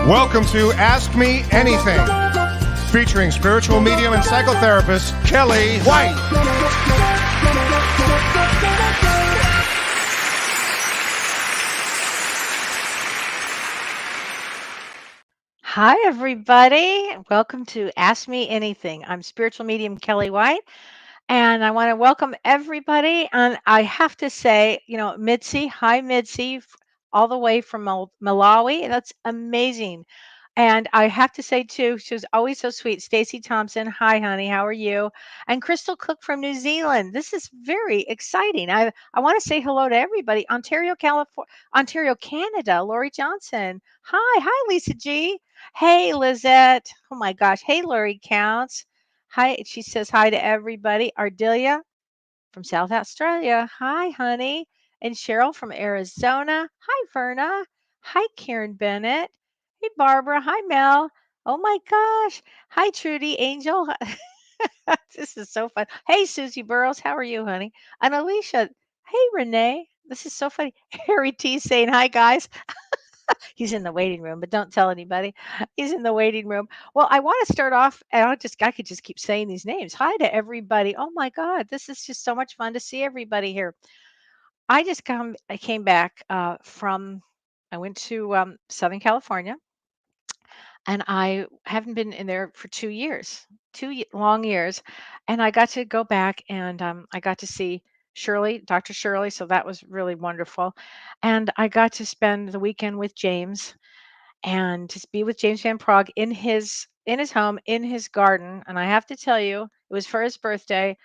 Welcome to Ask Me Anything, featuring spiritual medium and psychotherapist Kellee White. Hi, everybody. Welcome to Ask Me Anything. I'm spiritual medium Kellee White, and I want to welcome everybody. And I have to say, Mitzi, hi, Mitzi, all the way from Malawi. That's amazing. And I have to say, too, she was always so sweet. Stacy Thompson, hi, honey, how are you? And Crystal Cook from New Zealand. This is very exciting. I want to say hello to everybody. Ontario, California, Ontario, Canada. Lori Johnson. Hi, Lisa G. Hey, Lizette. Oh my gosh. Hey, Lori Counts. Hi. She says hi to everybody. Ardelia from South Australia. Hi, honey. And Cheryl from Arizona. Hi, Verna. Hi, Karen Bennett. Hey, Barbara. Hi, Mel. Oh my gosh. Hi, Trudy Angel. This is so fun. Hey, Susie Burrows. How are you, honey? And Alicia. Hey, Renee. This is so funny. Harry T saying hi, guys. He's in the waiting room, but don't tell anybody. He's in the waiting room. Well, I want to start off, and I could just keep saying these names. Hi to everybody. Oh my God, this is just so much fun to see everybody here. I came back from, I went to Southern California, and I haven't been in there for 2 years, long years, and I got to go back and I got to see Shirley, Dr. Shirley, so that was really wonderful, and I got to spend the weekend with James and to be with James Van Prague in his home, in his garden. And I have to tell you, it was for his birthday,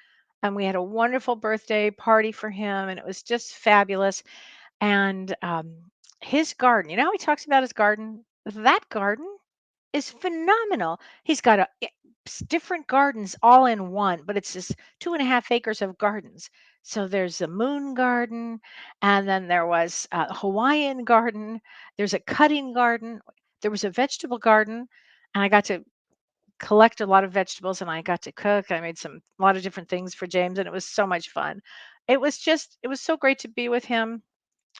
and we had a wonderful birthday party for him, and it was just fabulous. And his garden, you know how he talks about his garden? That garden is phenomenal. He's got different gardens all in one, but it's just 2.5 acres of gardens. So there's a moon garden, and then there was a Hawaiian garden. There's a cutting garden. There was a vegetable garden, and I got to collect a lot of vegetables, and I got to cook. I made a lot of different things for James, and it was so much fun. It was so great to be with him.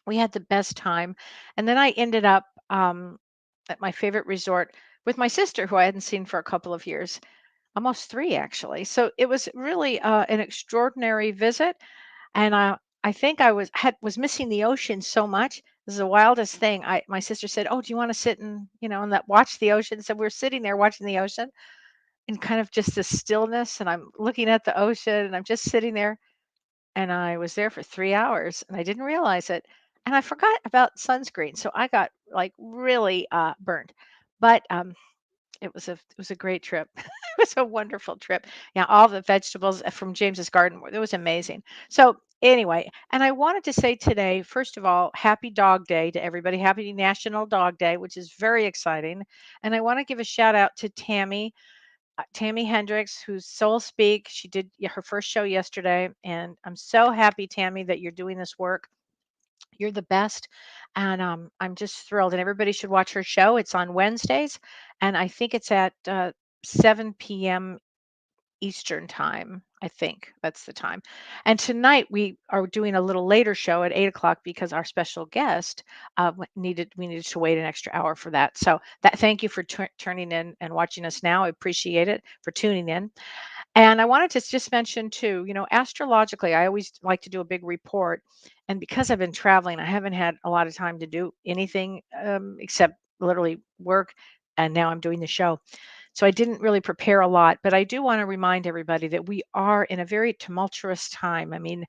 We had the best time. And then I ended up at my favorite resort with my sister, who I hadn't seen for a couple of years, almost three actually. So it was really an extraordinary visit. And I think was missing the ocean so much. This is the wildest thing. My sister said, "Oh, do you want to sit and and that watch the ocean?" So we're sitting there watching the ocean and kind of just the stillness. And I'm looking at the ocean, and I'm just sitting there, and I was there for 3 hours, and I didn't realize it, and I forgot about sunscreen, so I got, like, really, burned, but, it was a great trip. It was a wonderful trip. Yeah, all the vegetables from James's garden it was amazing. So, anyway, and I wanted to say today, first of all, happy Dog Day to everybody. Happy National Dog Day, which is very exciting, and I wanna give a shout out to Tammy Hendricks, who's Soul Speak. She did her first show yesterday, and I'm so happy, Tammy, that you're doing this work. You're the best, and I'm just thrilled. And everybody should watch her show. It's on Wednesdays, and I think it's at 7 p.m. Eastern time. I think that's the time. And tonight we are doing a little later show at 8 o'clock because our special guest we needed to wait an extra hour for that. So that thank you for turning in and watching us now. I appreciate it for tuning in. And I wanted to just mention too, astrologically, I always like to do a big report. And because I've been traveling, I haven't had a lot of time to do anything except literally work. And now I'm doing the show. So I didn't really prepare a lot, but I do want to remind everybody that we are in a very tumultuous time. I mean,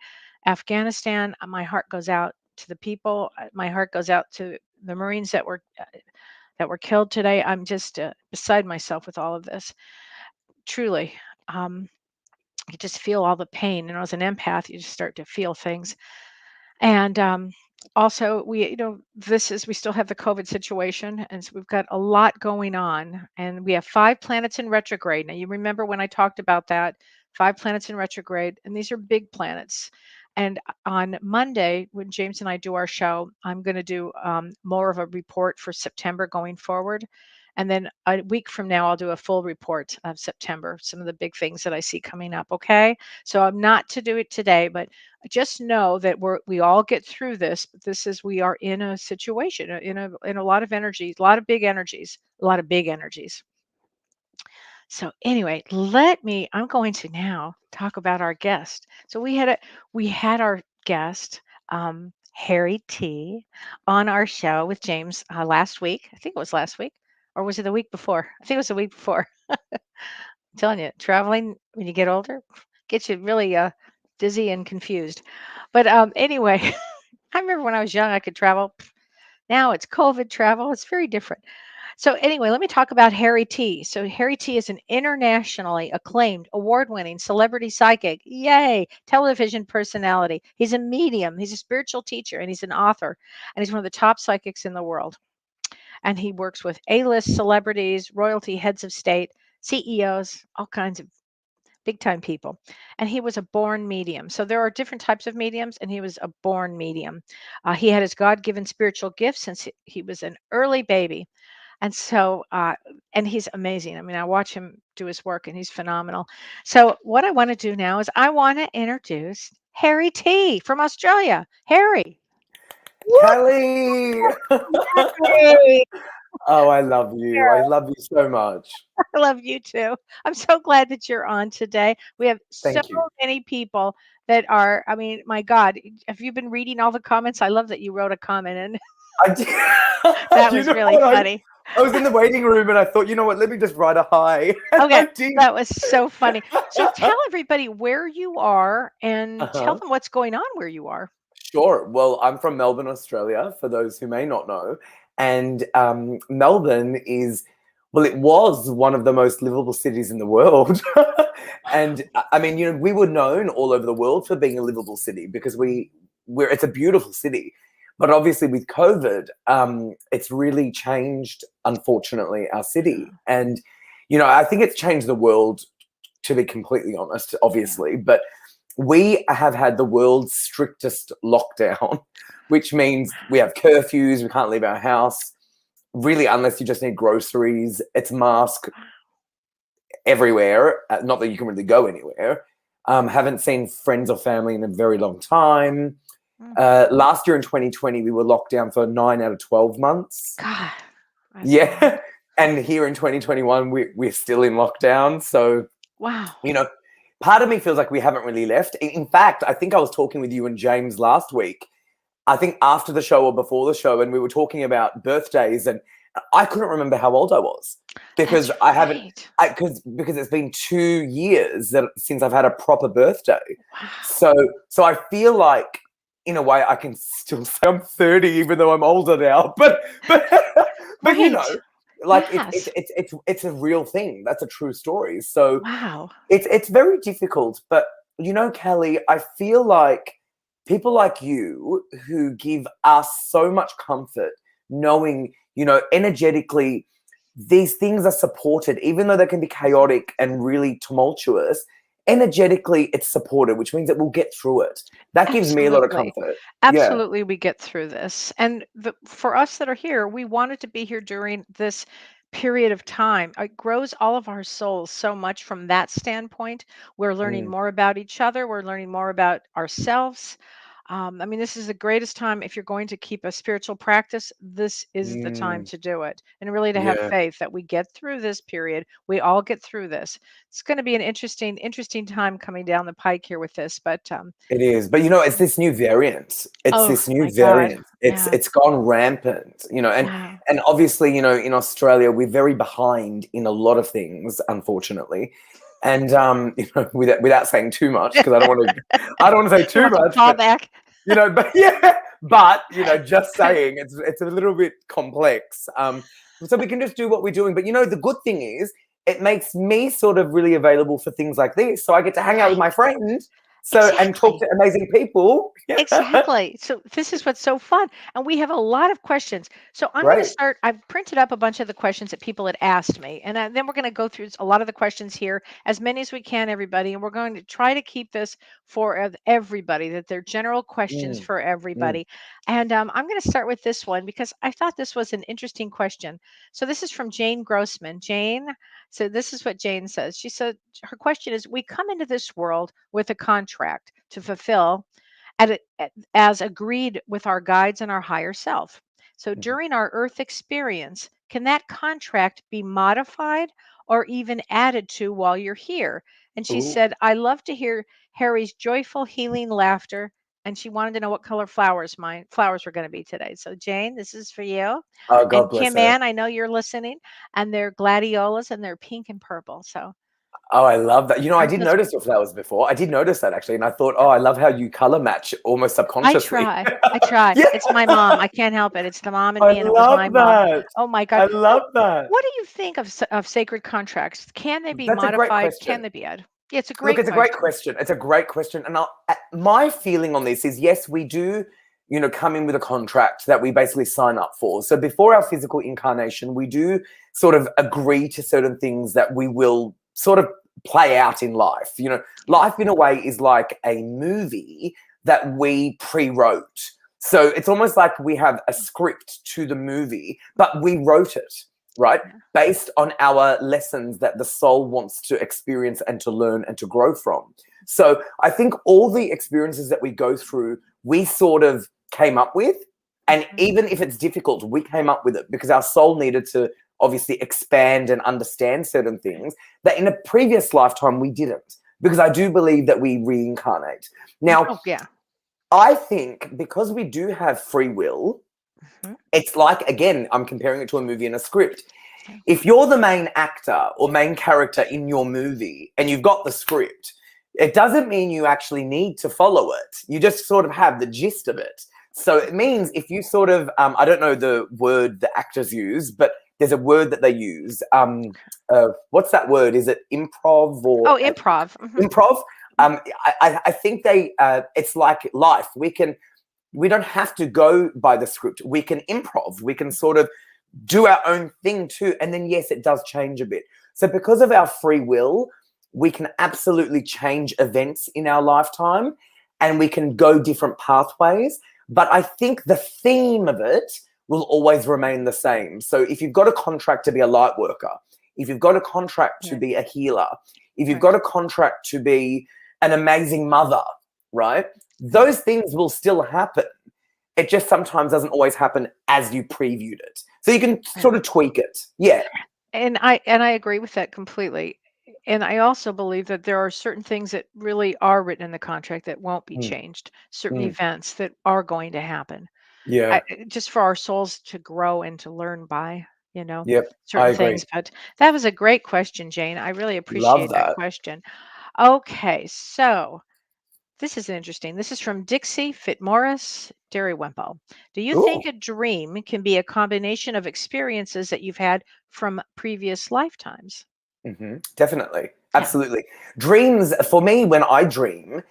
Afghanistan, my heart goes out to the people. My heart goes out to the Marines that were killed today. I'm just beside myself with all of this. Truly, you just feel all the pain. And as an empath, you just start to feel things. And also, we still have the COVID situation. And so we've got a lot going on. And we have 5 planets in retrograde. Now, you remember when I talked about that, 5 planets in retrograde, and these are big planets. And on Monday, when James and I do our show, I'm going to do more of a report for September going forward. And then a week from now, I'll do a full report of September, some of the big things that I see coming up. Okay. So I'm not to do it today, but just know that we all get through this. But we are in a situation, in a lot of energies, a lot of big energies, a lot of big energies. So anyway, I'm going to now talk about our guest. So we had our guest, Harry T, on our show with James last week. I think it was last week, or was it the week before? I think it was the week before. I'm telling you, traveling when you get older gets you really dizzy and confused. But anyway, I remember when I was young, I could travel. Now it's COVID travel. It's very different. So anyway, let me talk about Harry T. So Harry T is an internationally acclaimed, award-winning celebrity psychic. Yay! Television personality. He's a medium, he's a spiritual teacher, and he's an author. And he's one of the top psychics in the world. And he works with A-list celebrities, royalty, heads of state, CEOs, all kinds of big time people. And he was a born medium. So there are different types of mediums, and he was a born medium. He had his God given spiritual gifts since he was an early baby. And so, and he's amazing. I mean, I watch him do his work and he's phenomenal. So, what I want to do now is I want to introduce Harry T from Australia. Harry. Kellee! Yay! Oh, I love you. I love you so much. I love you too. I'm so glad that you're on today. We have so Thank you. many people that are, I mean, my God, have you been reading all the comments? I love that you wrote a comment and I did. that You was know really what? funny. I was in the waiting room and I thought, you know what? Let me just write a hi. And Okay, I did. that was so funny. So tell everybody where you are and tell Uh-huh. them what's going on where you are. Sure. Well, I'm from Melbourne, Australia, for those who may not know. And Melbourne well, it was one of the most livable cities in the world. And I mean, we were known all over the world for being a livable city because it's a beautiful city. But obviously with COVID, it's really changed, unfortunately, our city. And, I think it's changed the world, to be completely honest, obviously. But we have had the world's strictest lockdown, which means we have curfews, we can't leave our house, really, unless you just need groceries. It's mask everywhere, not that you can really go anywhere. Haven't seen friends or family in a very long time. Last year in 2020, we were locked down for 9 out of 12 months. God. Yeah. And here in 2021, we're still in lockdown. So, Wow. part of me feels like we haven't really left. In fact, I think I was talking with you and James last week, I think after the show or before the show, and we were talking about birthdays, and I couldn't remember how old I was because That's I haven't, right. because it's been 2 years since I've had a proper birthday. Wow. So I feel like, in a way, I can still say I'm 30, even though I'm older now. But Right. like Yes. it's a real thing. That's a true story. So Wow. it's very difficult. But Kellee, I feel like people like you who give us so much comfort, knowing energetically these things are supported, even though they can be chaotic and really tumultuous. Energetically, it's supported, which means that we'll get through it. That gives me a lot of Absolutely. comfort. Yeah. Absolutely, we get through this. And for us that are here, we wanted to be here during this period of time. It grows all of our souls so much from that standpoint. We're learning Mm, more about each other, we're learning more about ourselves. I mean, this is the greatest time if you're going to keep a spiritual practice. This is the time mm, to do it, and really to have yeah, faith that we get through this period. We all get through this. It's going to be an interesting time coming down the pike here with this. But it is. But it's this new variant. It's oh this new my God, variant. It's yeah, it's gone rampant. And wow, and obviously, in Australia, we're very behind in a lot of things, unfortunately. And without saying too much, because I don't want to say you too want some much, but fallback? but yeah, but just saying it's a little bit complex. So we can just do what we're doing. But the good thing is it makes me sort of really available for things like this. So I get to hang out with my friend So, and talk Exactly. to amazing people. Exactly. So this is what's so fun. And we have a lot of questions. So I'm going to Great. start. I've printed up a bunch of the questions that people had asked me. And then we're going to go through a lot of the questions here, as many as we can, everybody. And we're going to try to keep this for everybody, that they're general questions Mm, for mm. everybody. And I'm going to start with this one because I thought this was an interesting question. So this is from Jane Grossman. Jane, so this is what Jane says. She said, her question is, we come into this world with a contract to fulfill as agreed with our guides and our higher self. So Mhm. during our earth experience, can that contract be modified or even added to while you're here? And she Ooh. said, I love to hear Harry's joyful, healing laughter. And she wanted to know what color flowers were going to be today. So Jane, this is for you. Oh, And God bless Kim her. Ann, I know you're listening. And they're gladiolas and they're pink and purple. So Oh, I love that. You know, I I'm did just notice your flowers before. I did notice that actually. And I thought, oh, I love how you color match almost I subconsciously. try. I try. Yeah, It's my mom. I can't help it. It's the mom in I me, and it was my love mom. that. Oh my God. I So, love that. what do you think of sacred contracts? Can they be That's a great modified? Can question. they be added? Yeah, it's a Look, great it's a great question. question. It's a great question. And my feeling on this is yes, we do, come in with a contract that we basically sign up for. So before our physical incarnation, we do sort of agree to certain things that we will sort of play out in life. Life in a way is like a movie that we pre-wrote. So it's almost like we have a script to the movie, but we wrote it, right? Yeah. Based on our lessons that the soul wants to experience and to learn and to grow from. So I think all the experiences that we go through, we sort of came up with. And Mhm. even if it's difficult, we came up with it because our soul needed to obviously expand and understand certain things that in a previous lifetime we didn't. Because I do believe that we reincarnate. Now, Oh yeah. I think because we do have free will, Mhm. it's like, again, I'm comparing it to a movie and a script. Yeah. If you're the main actor or main character in your movie and you've got the script, it doesn't mean you actually need to follow it. You just sort of have the gist of it. So it means if you sort of, I don't know the word the actors use, but there's a word that they use. What's that word? Is it improv or Oh, improv. Mhm. improv? I think it's like life. We don't have to go by the script. We can improv. We can sort of do our own thing too. And then, yes, it does change a bit. So because of our free will, we can absolutely change events in our lifetime and we can go different pathways. But I think the theme of it will always remain the same. So if you've got a contract to be a light worker, if you've got a contract to Right. be a healer, if you've Right. got a contract to be an amazing mother, right? Those things will still happen. It just sometimes doesn't always happen as you previewed it. So you can Yeah. sort of tweak it. Yeah. And I agree with that completely. And I also believe that there are certain things that really are written in the contract that won't be Mm, changed, certain mm. events that are going to happen. Yeah. Just for our souls to grow and to learn by, Yep. I certain agree. things. But that was a great question, Jane. I really Love appreciate that that. question. Okay, so this is interesting. This is from Dixie Fitmorris, Derry Wemple. Do you Ooh. think a dream can be a combination of experiences that you've had from previous lifetimes? Definitely. Yeah, Absolutely. Dreams, for me, when I dream,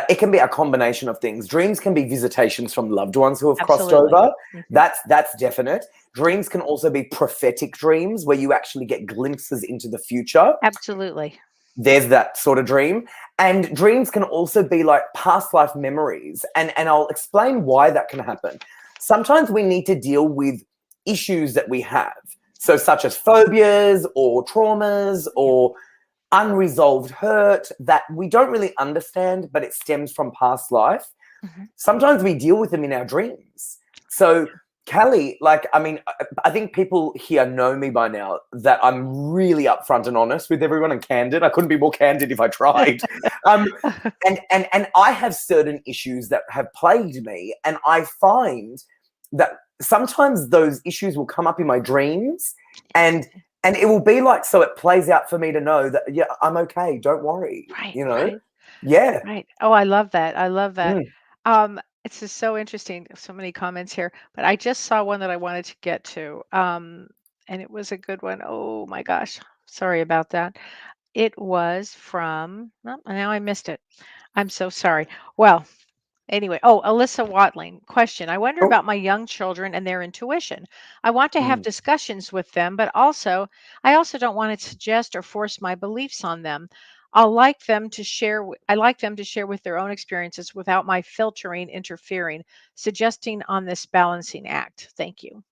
it can be a combination of things. Dreams can be visitations from loved ones who have crossed absolutely. over. Hmm. That's definite. Dreams can also be prophetic dreams where you actually get glimpses into the future. Absolutely. There's that sort of dream. And dreams can also be like past life memories. And I'll explain why that can happen. Sometimes we need to deal with issues that we have. So such as phobias or traumas Yeah. or unresolved hurt that we don't really understand, but it stems from past life. Mhm. Sometimes we deal with them in our dreams. So, Kellee, like, I mean, I think people here know me by now that I'm really upfront and honest with everyone and candid. I couldn't be more candid if I tried. Um, and I have certain issues that have plagued me, and I find that sometimes those issues will come up in my dreams, and and it will be like, so it plays out for me to know that yeah, I'm okay. Don't worry. Right, You know? right, Yeah. right. Oh, I love that. I love that. Mm. It's just so interesting. So many comments here, but I just saw one that I wanted to get to. And it was a good one. Oh my gosh. Sorry about that. it was from, oh, now I missed it. I'm so sorry. Well, anyway, Alyssa Watling, question. I wonder Oh, about my young children and their intuition. I want to have mm. discussions with them, but I also don't want to suggest or force my beliefs on them. I like them to share with their own experiences without my filtering, interfering, suggesting on this balancing act. Thank you.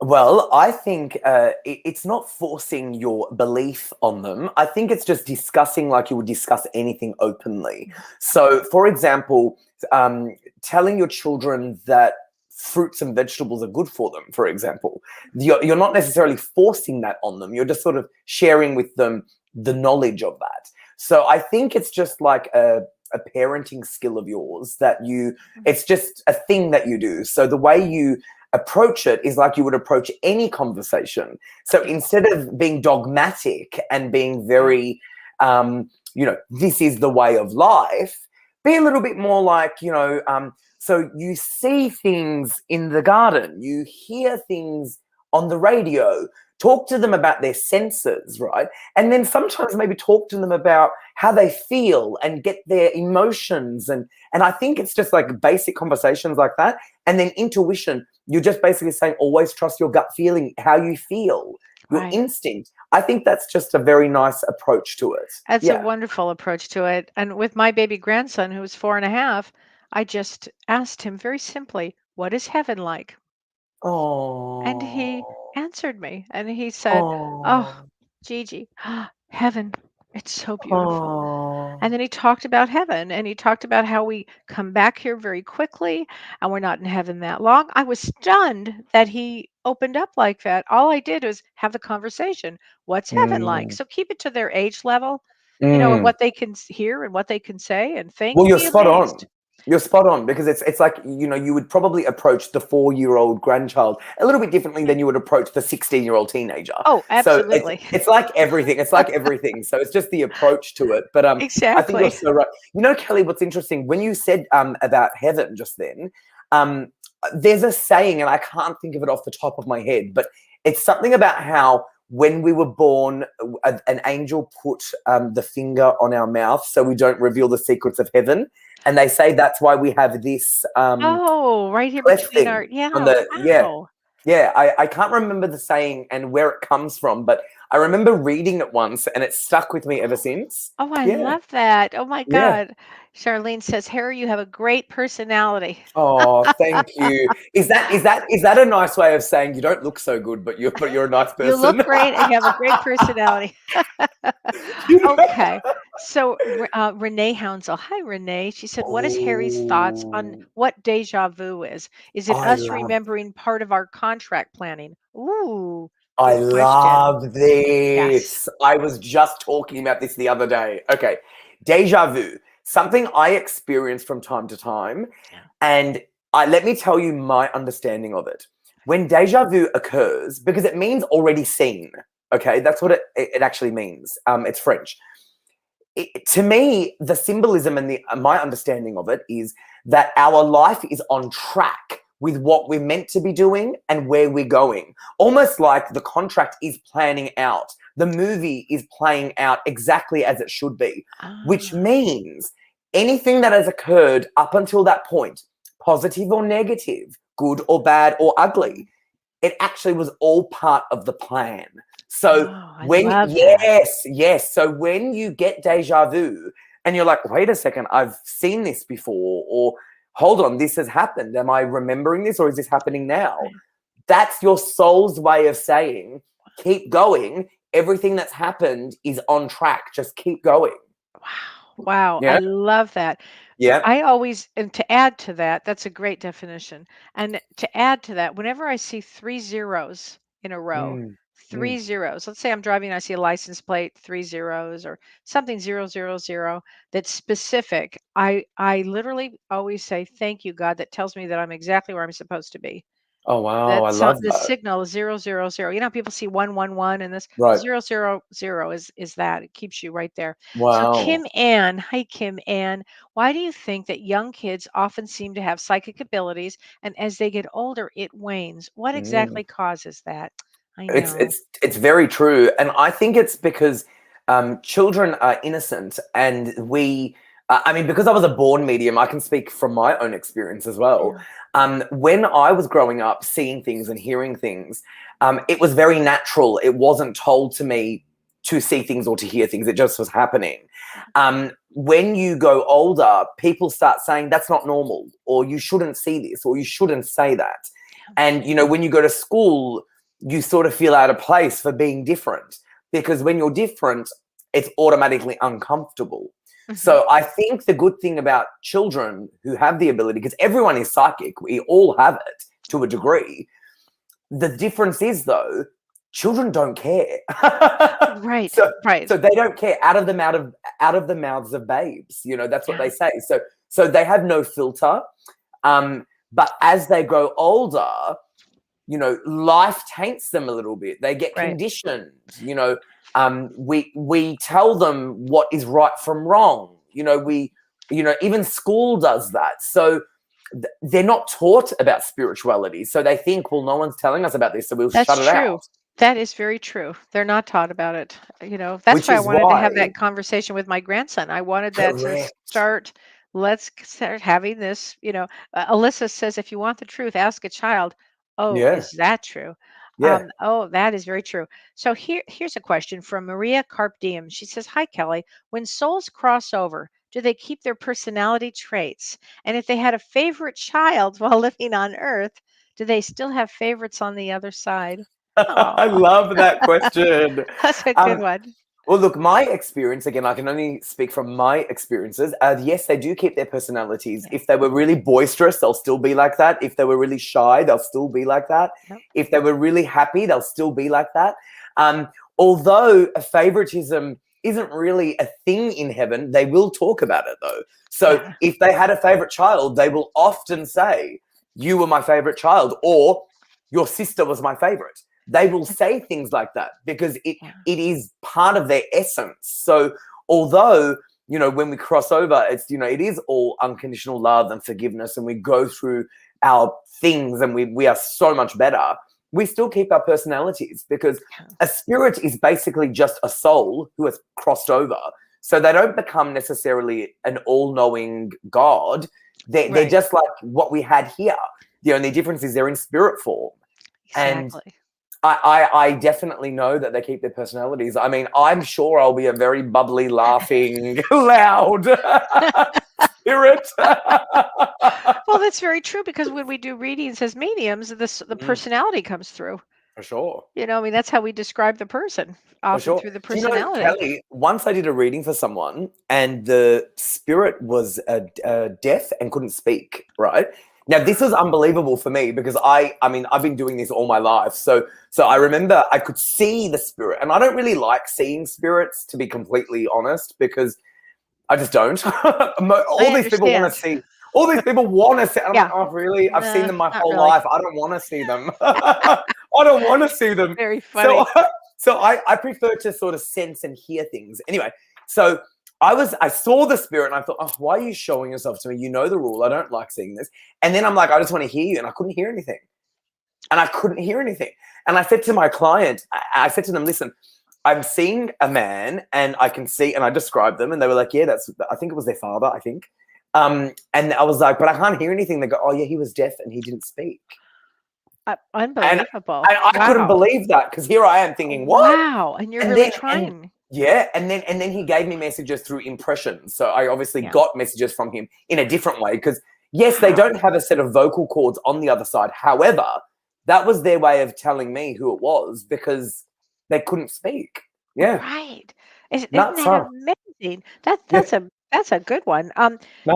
Well, I think it's not forcing your belief on them. I think it's just discussing like you would discuss anything openly. So, for example, telling your children that fruits and vegetables are good for them, for example, you're not necessarily forcing that on them. You're just sort of sharing with them the knowledge of that. So, I think it's just like a parenting skill of yours that it's just a thing that you do. So, the way you approach it is like you would approach any conversation. So instead of being dogmatic and being very, this is the way of life, be a little bit more like, so you see things in the garden, you hear things on the radio, talk to them about their senses, right? And then sometimes maybe talk to them about how they feel and get their emotions. And I think it's just like basic conversations like that. And then intuition, you're just basically saying always trust your gut feeling, how you feel, your Right. instinct. I think that's just a very nice approach to it. That's a Yeah. wonderful approach to it. And with my baby grandson, who's 4.5, I just asked him very simply, "What is heaven like?" And he Oh. answered me and he said, "Oh, Oh. Gigi, heaven, it's so beautiful." And Oh. then he talked about heaven and he talked about how we come back here very quickly and we're not in heaven that long. I was stunned that he opened up like that. All I did was have the conversation. What's heaven like? Mm. So keep it to their age level, and Mm. what they can hear and what they can say, and Well, you're be spot on. amazed. You're spot on because it's like, you would probably approach the 4-year-old grandchild a little bit differently than you would approach the 16-year-old teenager. Oh, So absolutely. it's like everything. It's like everything. So it's just the approach to it. But I think you're Exactly. so right. Kellee, what's interesting when you said about heaven just then, there's a saying, and I can't think of it off the top of my head, but it's something about how when we were born, an angel put the finger on our mouth so we don't reveal the secrets of heaven. And they say that's why we have this Oh, right here cleft between thing our, yeah, on the, yeah. wow. Yeah, I can't remember the saying and where it comes from, but I remember reading it once and it stuck with me ever since. Oh, I Yeah, love that. Oh my yeah. God. Charlene says, Harry, you have a great personality. Oh, thank you. Is that a nice way of saying you don't look so good, but you're a nice You look person? great and you have a great personality. Okay. So Renee Hounsell. Hi, Renee. She said, what is Harry's thoughts on Oh, what deja vu is? Is it I us love remembering part of our contract planning? Ooh, I good question. love Yes. this. I was just talking about this the other day. Okay. Deja vu, something I experience from time to time. Yeah. And let me tell you my understanding of it. When deja vu occurs, because it means already seen, okay, that's what it actually means. It's French. To me, the symbolism and my understanding of it is that our life is on track with what we're meant to be doing and where we're going. Almost like the contract is planning out. The movie is playing out exactly as it should be, which Ah, means anything that has occurred up until that point, positive or negative, good or bad or ugly, it actually was all part of the plan. So oh, I love that. yes. So when you get deja vu and you're like, wait a second, I've seen this before, or hold on, this has happened. Am I remembering this or is this happening now? Right. That's your soul's way of saying, keep going. Everything that's happened is on track. Just keep going. Wow. Wow. I Yeah. love that. Yeah. I always, and to add to that, that's a great definition. And to add to that, whenever I see 3 zeros in a row, Mm, three mm. zeros, let's say I'm driving, I see a license plate, 3 zeros, or something 000 that's specific. I literally always say, thank you, God, that tells me that I'm exactly where I'm supposed to be. Oh, wow. I That's love the that. signal is 000. You know, people see 111 and this Right. 000 is that. It keeps you right there. So Wow. Kim Ann, hi Kim Ann. Why do you think that young kids often seem to have psychic abilities and as they get older it wanes? What Mm. exactly causes that? I It's know. it's it's very true, and I think it's because children are innocent, and I mean, because I was a born medium, I can speak from my own experience as well. When I was growing up, seeing things and hearing things, it was very natural. It wasn't told to me to see things or to hear things. It just was happening. When you go older, people start saying that's not normal, or you shouldn't see this, or you shouldn't say that. And, you know, when you go to school, you sort of feel out of place for being different, because when you're different, it's automatically uncomfortable. So I think the good thing about children who have the ability, because everyone is psychic, we all have it to a degree. The difference is, though, children don't care. Right. So Right. they don't care. Out of the mouths of babes, you know, that's what they say. So they have no filter. But as they grow older, you know, life taints them a little bit. They get conditioned. You know, we tell them what is right from wrong. You know, even school does that. So they're not taught about spirituality. So they think, well, no one's telling us about this, so we'll shut it out. That is very true. They're not taught about it. You know, that's why I wanted to have that conversation with my grandson. I wanted that to start. Let's start having this. You know, Alyssa says, if you want the truth, ask a child. Oh, is that true? Yeah. Oh, that is very true. So here's a question from Maria Carp Diem. She says, hi, Kellee. When souls cross over, do they keep their personality traits? And if they had a favorite child while living on Earth, do they still have favorites on the other side? I love that question. That's a good one. Well, look, my experience, again, I can only speak from my experiences. Yes, they do keep their personalities. If they were really boisterous, they'll still be like that. If they were really shy, they'll still be like that. If they were really happy, they'll still be like that. Although favoritism isn't really a thing in heaven, they will talk about it, though. So if they had a favorite child, they will often say, you were my favorite child, or your sister was my favorite. They will say things like that because it is part of their essence. So although, you know, when we cross over, it's, you know, it is all unconditional love and forgiveness, and we go through our things and we are so much better, we still keep our personalities, because a spirit is basically just a soul who has crossed over. So they don't become necessarily an all-knowing God. They're just like what we had here. The only difference is they're in spirit form. Exactly. And I definitely know that they keep their personalities. I mean, I'm sure I'll be a very bubbly, laughing, loud spirit. Well, that's very true, because when we do readings as mediums, the personality comes through. For sure. You know, I mean, that's how we describe the person, often through the personality. Do you know, Kellee, once I did a reading for someone, and the spirit was deaf and couldn't speak, right? Now, this is unbelievable for me, because I mean, I've been doing this all my life. So I remember I could see the spirit, and I don't really like seeing spirits, to be completely honest, because I just don't. All these people want to see. All these people want to see. I'm like, oh, really? I've seen them my whole life. I don't want to see them. I don't want to see them. Very funny. So I prefer to sort of sense and hear things. Anyway, so I saw the spirit and I thought, oh, why are you showing yourself to me? You know the rule. I don't like seeing this. And then I'm like, I just want to hear you. And I couldn't hear anything. And I said to my client, I said to them, listen, I'm seeing a man and I can see, and I described them, and they were like, yeah, I think it was their father, I think. And I was like, but I can't hear anything. They go, oh yeah, he was deaf and he didn't speak. Unbelievable. And I couldn't believe that, because here I am thinking, what? Wow. And you're really trying. And then he gave me messages through impressions. So I obviously got messages from him in a different way, because yes, they don't have a set of vocal cords on the other side. However, that was their way of telling me who it was, because they couldn't speak. Yeah. Right. Isn't that amazing? That's a good one.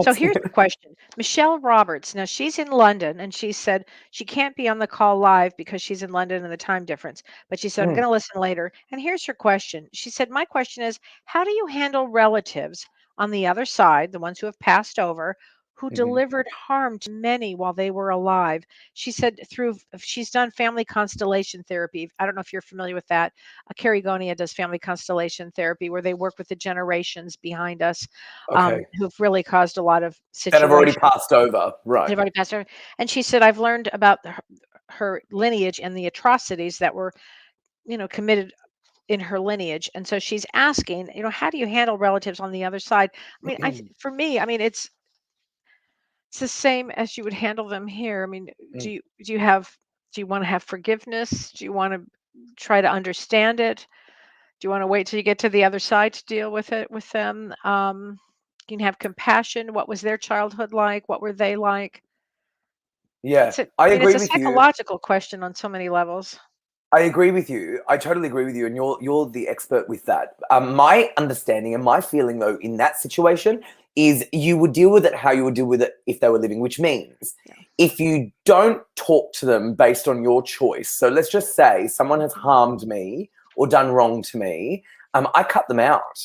So here's the question. Michelle Roberts. Now, she's in London, and she said she can't be on the call live because she's in London and the time difference. But she said, I'm going to listen later. And here's her question. She said, my question is, how do you handle relatives on the other side, the ones who have passed over, who delivered harm to many while they were alive? She said she's done family constellation therapy. I don't know if you're familiar with that. Carrie Gonia does family constellation therapy, where they work with the generations behind us who've really caused a lot of situations. That have already passed over. Right. They've already passed over. And she said, I've learned about her lineage and the atrocities that were, committed in her lineage, and so she's asking, how do you handle relatives on the other side? I mean, for me, I mean, it's the same as you would handle them here. I mean, do you want to have forgiveness? Do you want to try to understand it? Do you want to wait till you get to the other side to deal with it with them? You can have compassion. What was their childhood like? What were they like? Yeah, I I mean, it's agree a with you. psychological question on so many levels. I agree with you. I totally agree with you, and you're the expert with that. My understanding and my feeling, though, in that situation is you would deal with it how you would deal with it if they were living, which means Yeah. if you don't talk to them based on your choice. So let's just say someone has harmed me or done wrong to me. I cut them out.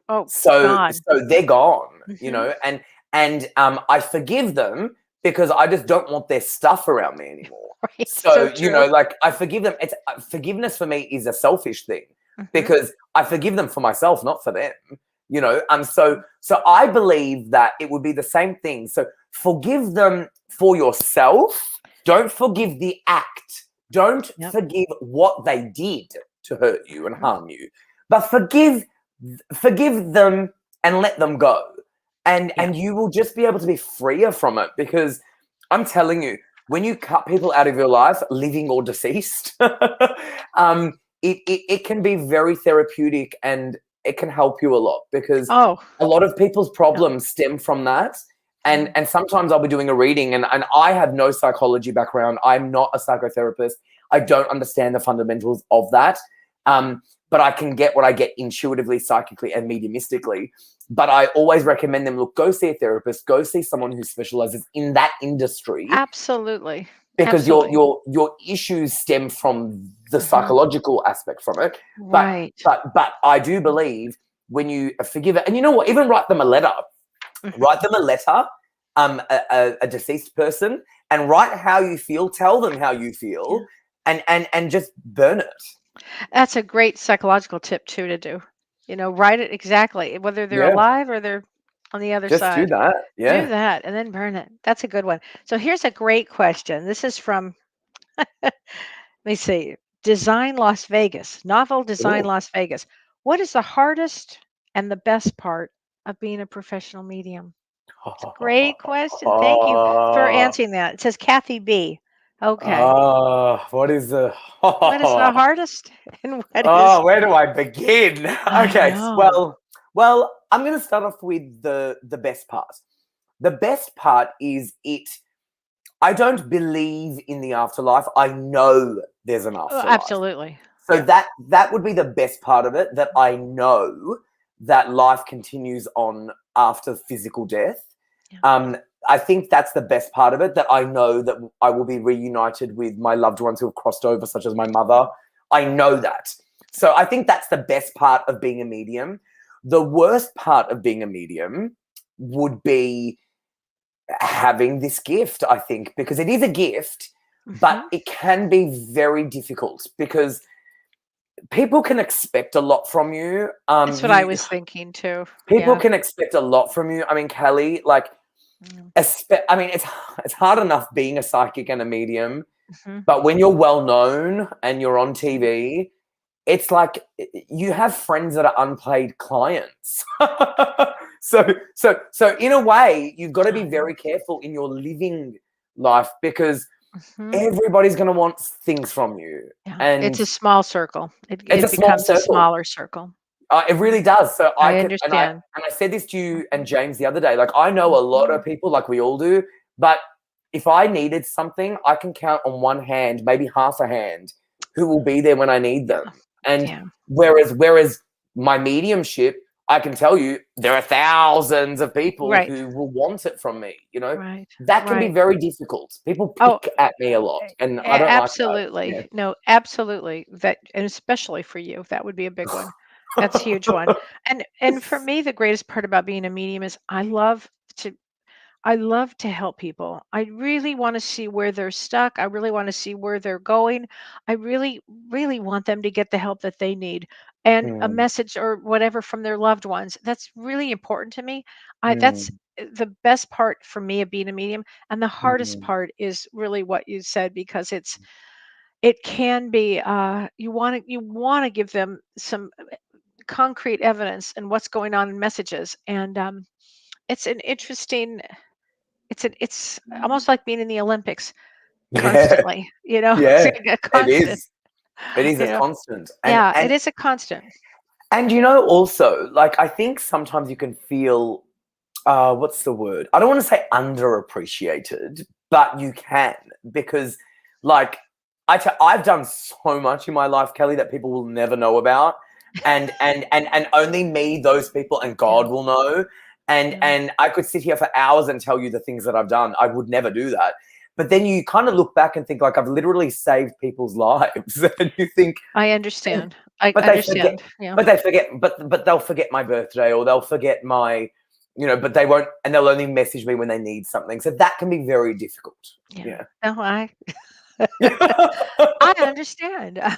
Oh, So God. they're gone, Mhm. and I forgive them because I just don't want their stuff around me anymore. Right. So So, true. like I forgive them. It's forgiveness for me is a selfish thing Mhm. because I forgive them for myself, not for them. So I believe that it would be the same thing. So forgive them for yourself. Don't forgive the act. Don't Yep. forgive what they did to hurt you and Mhm. harm you. But forgive them and let them go. And Yeah. you will just be able to be freer from it, because I'm telling you, when you cut people out of your life, living or deceased, it can be very therapeutic, and it can help you a lot, because Oh, a lot of people's yeah. problems stem from that. And sometimes I'll be doing a reading, and I have no psychology background. I'm not a psychotherapist. I don't understand the fundamentals of that. But I can get what I get intuitively, psychically, and mediumistically. But I always recommend them, look, go see a therapist, go see someone who specializes in that industry, Absolutely. because Absolutely. your issues stem from the Mhm. psychological aspect from it. But Right. but I do believe when you forgive it, and you know what, even write them a letter, a deceased person, and write how you feel, tell them how you feel, and just burn it. That's a great psychological tip too to do. Write it exactly, whether they're Yeah, alive or they're on the other just do side. that. Do Yeah. that and then burn it. That's a good one. So here's a great question. This is from, let me see, Design Las Vegas, Novel Design Ooh. Las Vegas. What is the hardest and the best part of being a professional medium? It's a great question. Thank you for answering that. It says Kathy B. Okay. What is the What is the hardest and what is, oh, where do I begin? I Okay, know. well, I'm going to start off with the best part. The best part is it. I don't believe in the afterlife. I know there's an Oh, afterlife. absolutely. So Yeah. that would be the best part of it, that I know that life continues on after physical death. Yeah. I think that's the best part of it, that I know that I will be reunited with my loved ones who have crossed over, such as my mother. I know that. So I think that's the best part of being a medium. The worst part of being a medium would be having this gift, I think, because it is a gift, but Mhm. it can be very difficult, because people can expect a lot from you. That's what I was thinking too. People Yeah. can expect a lot from you. I mean, Kellee, like, Mm. I mean, it's hard enough being a psychic and a medium, Mhm. but when you're well known and you're on TV, it's like you have friends that are unpaid clients. So in a way, you've got to be I know. very careful in your living life, because Mhm. everybody's going to want things from you, Yeah. It's and a small circle. It it's a it small becomes a circle. smaller circle. It really Mhm. does. So I I could, understand. and I said this to you and Mhm. James the other day. Like, I know a lot Mhm. of people, like we all do, but if I needed something, I can count on one hand, maybe half a hand, who will be there when I need Yeah. them. And Yeah. whereas my mediumship, I can tell you there are thousands of people Right. who will want it from me. Right. That can be Right. very difficult. People Oh, pick at me a lot, and I don't like that. absolutely. No, absolutely. That, and especially for you, that would be a big one. That's a huge one. And for me, the greatest part about being a medium is to I love to help people. I really want to see where they're stuck. I really want to see where they're going. I really, really want them to get the help that they need and a Mm, message or whatever from their loved ones. That's really important to me. That's mm, the best part for me of being a medium. And the hardest mm, part is really what you said, because it can be you want to give them some concrete evidence and what's going on in messages, and it's an interesting it's almost like being in the Olympics Yeah, constantly, you know. It's yeah, like a it constant, is. It is you a know. constant, and Yeah, it and is a constant. and also, like, I think sometimes you can feel, what's the word? I don't want to say underappreciated, but you can, because, like, I've done so much in my life, Kelly, that people will never know about, and only me, those people, and Yeah, God will know. And yeah. and I could sit here for hours and tell you the things that I've done. I would never do that. But then you kind of look back and think, like, I've literally saved people's lives, and you think, I understand. I but they forget, understand. Yeah. but they'll forget my birthday, or they'll forget my, but they won't, and they'll only message me when they need something. So that can be very difficult. Yeah. Yeah. No, I understand. And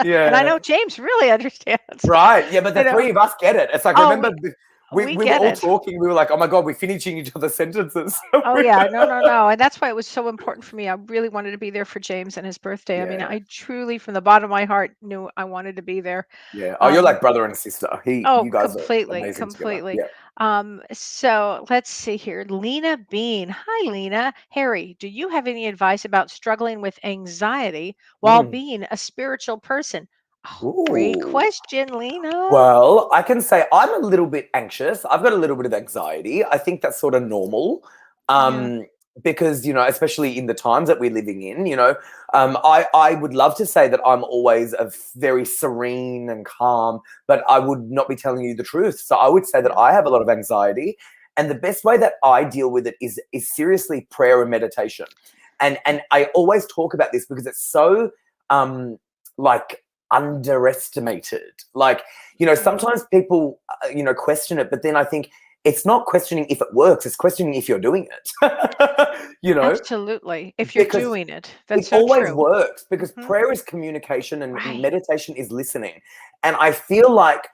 I Yeah. know James really understands. Right. Yeah, but the You know. three of us get it. It's like, Oh, remember, we we, we we were get all it. talking. We were like, oh my God, we're finishing each other's sentences. Oh yeah, no, no, no. And that's why it was so important for me. I really wanted to be there for James and his birthday. I mean, Yeah. I truly from the bottom of my heart knew I wanted to be there. Yeah. Oh, you're Um, like brother and sister. oh, You guys are completely, amazing together. completely. Yeah. So let's see here. Lena Bean. Hi, Lena. Harry, do you have any advice about struggling with anxiety while Mm. being a spiritual person? Oh, great Ooh. question, Lena. Well, I can say I'm a little bit anxious. I've got a little bit of anxiety. I think that's sort of normal. Yeah. Um, because, especially in the times that we're living in, I would love to say that I'm always a very serene and calm, but I would not be telling you the truth. So I would say that Yeah. I have a lot of anxiety. And the best way that I deal with it is seriously prayer and meditation. And I always talk about this because it's so like underestimated. Like, Yeah. sometimes people, question it, but then I think it's not questioning if it works, it's questioning if you're doing it, Absolutely. If you're because doing it, it that's so always true. works, because Hmm. prayer is communication and Right. meditation is listening. And I feel like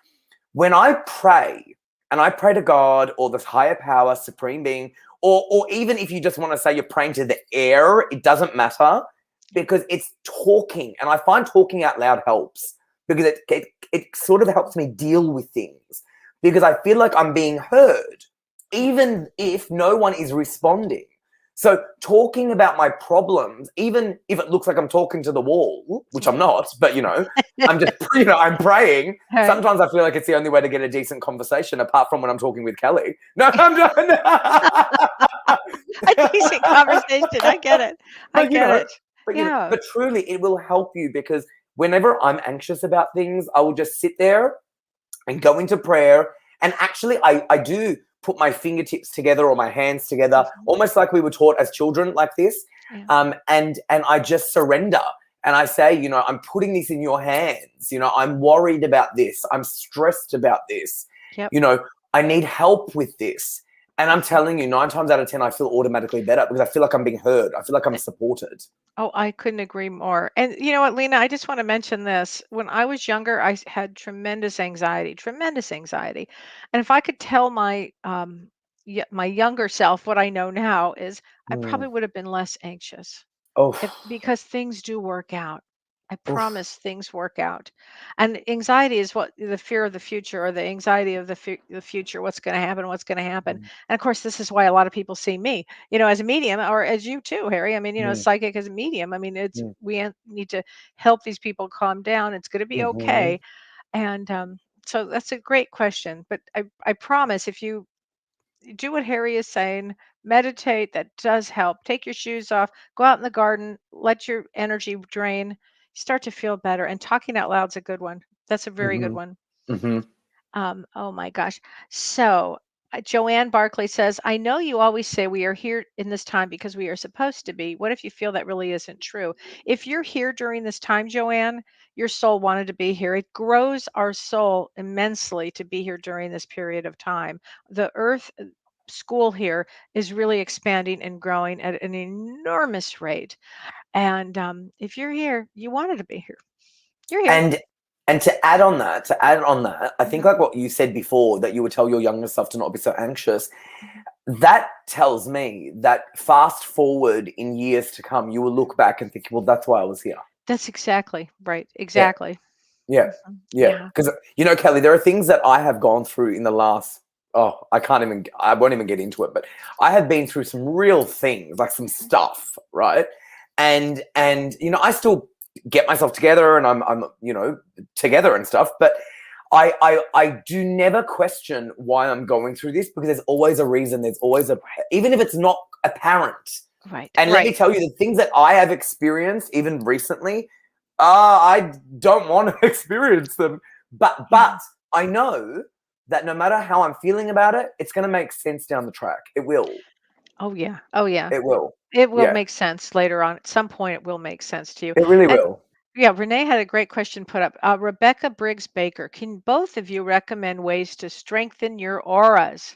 when I pray, and I pray to God or this higher power, supreme being, or even if you just want to say you're praying to the air, it doesn't matter, because it's talking. And I find talking out loud helps, because it sort of helps me deal with things, because I feel like I'm being heard, even if no one is responding. So talking about my problems, even if it looks like I'm talking to the wall, which I'm Yeah. not, but I'm just, I'm praying. All right. Sometimes I feel like it's the only way to get a decent conversation, apart from when I'm talking with Kelly. No, I'm not. A decent conversation. I get it. I but you get know, it. but Yeah. but truly, it will help you, because whenever I'm anxious about things, I will just sit there and go into prayer. And actually, I do put my fingertips together or my hands together, Mhm. almost like we were taught as children, like this. Yeah. And I just surrender. And I say, I'm putting this in your hands. I'm worried about this. I'm stressed about this. Yep. I need help with this. And I'm telling you, 9 times out of 10, I feel automatically better, because I feel like I'm being heard. I feel like I'm supported. Oh, I couldn't agree more. And you know what, Lena, I just want to mention this. When I was younger, had tremendous anxiety, tremendous anxiety. And if I could tell my younger self what I know now is I Mm. probably would have been less anxious. Oh, Because things do work out. I oof. promise things work out. And anxiety is what the fear of the future, or the anxiety of the future, what's going to happen, what's going to happen. Mm, And of course, this is why a lot of people see me, as a medium, or as you too, Harry. I mean, mm, psychic as a medium. I mean, mm, need to help these people calm down. It's going to be mhm. okay. And so that's a great question. But I promise, if you do what Harry is saying, meditate, that does help. Take your shoes off, go out in the garden, let your energy drain, start to feel better. And talking out loud's a good one. That's a very good Mhm, one. mhm. Oh my gosh. So, Joanne Barkley says, I know you always say we are here in this time because we are supposed to be. What if you feel that really isn't true? If you're here during this time, Joanne, your soul wanted to be here. It grows our soul immensely to be here during this period of time. The earth school here is really expanding and growing at an enormous rate. And if you're here, you wanted to be here. You're here. And to add on that, I think, Mhm, like what you said before, that you would tell your younger self to not be so anxious. mhm. That tells me that fast forward in years to come, you will look back and think, well, that's why I was here. That's exactly right. Yeah. Exactly. Yeah. Mhm. Yeah. Yeah. Because, Kelly, there are things that I have gone through in the last, I won't even get into it, but I have been through some real things, like some stuff, right? And I still get myself together and I'm together and stuff, but I do never question why I'm going through this, because there's always a reason. There's always even if it's not apparent. Right. And let me Right. tell you, the things that I have experienced, even recently, I don't want to experience them. But Yeah. I know that no matter how I'm feeling about it, it's going to make sense down the track. It will. Oh yeah. Oh yeah. It will. It will Yeah. make sense later on. At some point, it will make sense to you. It really And will. yeah, Renee had a great question put up. Rebecca Briggs Baker, can both of you recommend ways to strengthen your auras?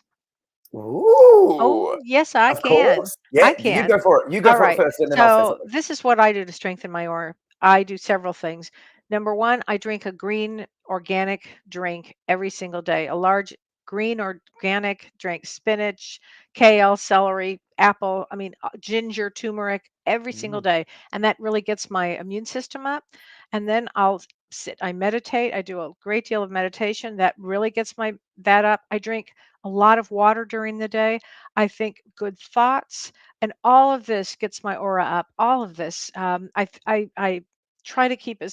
Ooh. Oh, yes, I Of can. course. Yeah. I You can. go for it. You go All for it right. first, and then I'll say So something. this is what I do to strengthen my aura. I do several things. Number one, I drink a green organic drink every single day. A large green organic drink, spinach, kale, celery, apple, ginger, turmeric every single Mm. day. And that really gets my immune system up. And then I'll sit, I meditate. I do a great deal of meditation. That really gets my that up. I drink a lot of water during the day. I think good thoughts, and all of this gets my aura up. All of this, I try to keep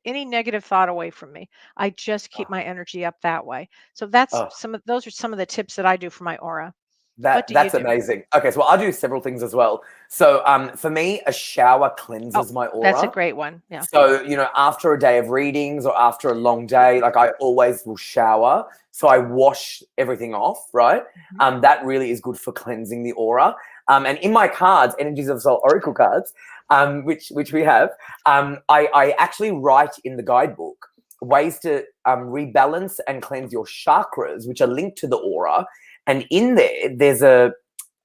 any negative thought away from me. I just keep my energy up that way. So Oh. those are some of the tips that I do for my aura. What do you That's do? amazing. Okay, so I do several things as well. So for me, a shower Oh, cleanses my that's a aura. great one. Yeah. So, after a day of readings or after a long day, like I always will shower. So I wash everything off, right? Mhm. That really is good for cleansing the aura. And in my cards, Energies of Soul Oracle cards, which we have, I actually write in the guidebook ways to rebalance and cleanse your chakras, which are linked to the aura. And in there's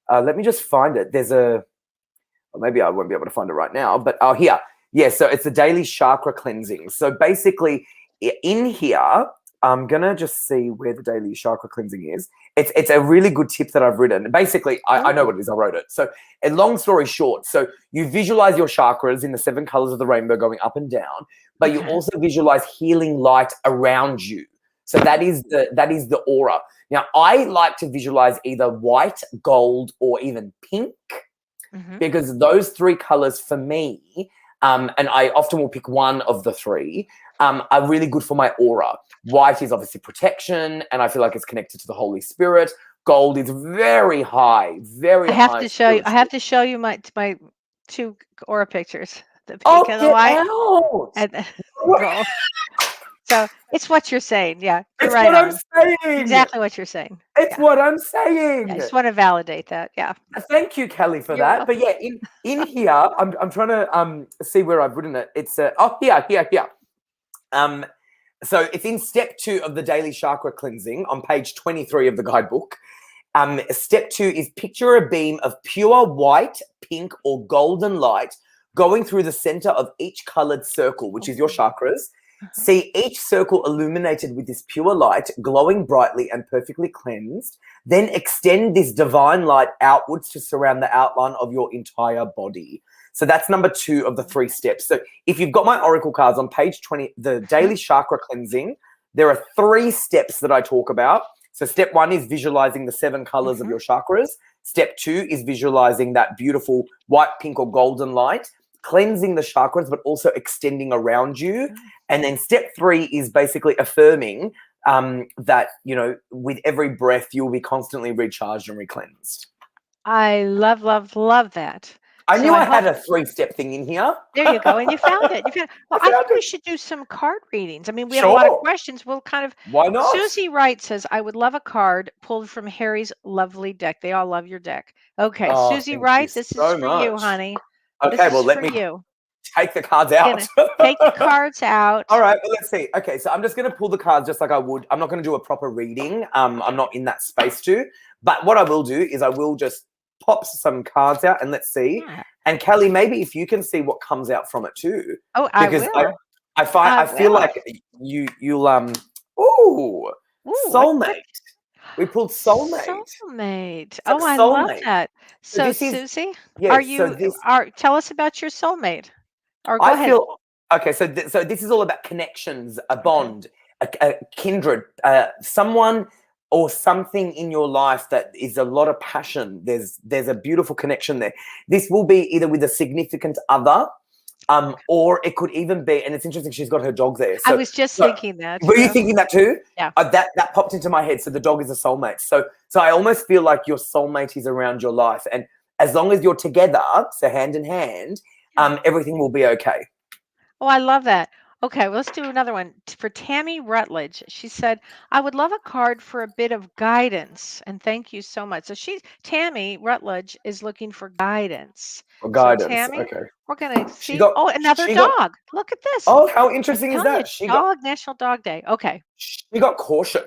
let me just find it. Or maybe I won't be able to find it right now, but here. Yeah, so it's a daily chakra cleansing. So basically in here, I'm going to just see where the daily chakra cleansing is. It's a really good tip that I've written. Basically, I know Oh. what it is. I wrote it. So a long story short, so you visualize your chakras in the 7 colors of the rainbow going up and down, but you Okay. also visualize healing light around you. So that is the aura. Now, I like to visualize either white, gold, or even pink, Hmm. because those 3 colors for me, and I often will pick one of the 3, are really good for my aura. White is obviously protection, and I feel like it's connected to the Holy Spirit. Gold is very high, very I have high to show you. I spiritual. have to show you my 2 aura pictures, the pink Oh, and the get white, out! and the gold. So it's what you're saying. Yeah, you're It's right what I'm on. saying. Exactly what you're saying. It's Yeah. what I'm Yeah, I saying. just want to validate that. Yeah. Thank you, Kelly, for You're that. But welcome. yeah, in here, I'm trying to see where I've written it. It's here. So it's in step 2 of the daily chakra cleansing on page 23 of the guidebook. Step 2 is picture a beam of pure white, pink, or golden light going through the center of each colored circle, which is your Oh, chakras. uh-huh. See each circle illuminated with this pure light, glowing brightly and perfectly cleansed. Then extend this divine light outwards to surround the outline of your entire body. So that's number 2 of the 3 steps. So if you've got my oracle cards on page 20, the daily chakra cleansing, there are 3 steps that I talk about. So step 1 is visualizing the 7 colors of Mhm. your chakras. Step 2 is visualizing that beautiful white, pink, or golden light, cleansing the chakras, but also extending around you. And then step 3 is basically affirming that, with every breath, you'll be constantly recharged and recleansed. I love, love, love that. I So knew I I hope had a 3-step thing in here. there you go, and you found it. You found. Well, I I found think we it. should do some card readings. I mean, we have a lot of Sure. questions. We'll kind of. Why not? Susie Wright says, "I would love a card pulled from Harry's lovely deck." They all love your deck. Okay, Oh, Susie thank you Wright, this is so for you, much. honey. This Okay, well, is let for me you. take the cards You're out. gonna take the cards All out. right, well, let's see. Okay, so I'm just going to pull the cards just like I would. I'm not going to do a proper reading. I'm not in that space to. But what I will do is I will just pop some cards out and let's see. Yeah. And Kelly, maybe if you can see what comes out from it too, Oh, I because will. I feel Will. like you'll ooh, Ooh, what? soulmate. We pulled soulmate. Soulmate. So Oh, I love soulmate. that. So So, this is Susie, yes. So this tell us about your soulmate. Or go I ahead. feel okay. So this is all about connections, a bond, a kindred, someone or something in your life that is a lot of passion. There's a beautiful connection there. This will be either with a significant other, or it could even be. And it's interesting. She's got her dog there. I So, was just thinking that. were you Yeah. thinking that too? Yeah. That popped into my head. So the dog is a soulmate. So I almost feel like your soulmate is around your life, and as long as you're together, so hand in hand, everything will be okay. Oh, I love that. Okay, well, let's do another one. For Tammy Rutledge, she said, I would love a card for a bit of guidance. And thank you so much. So Tammy Rutledge is looking for guidance. For So guidance. Tammy, Okay. we're going to She see. got. Oh, another She got. dog. Look at this. Oh, how I'm interesting is telling you, that? National Dog Day. Okay. She got caution.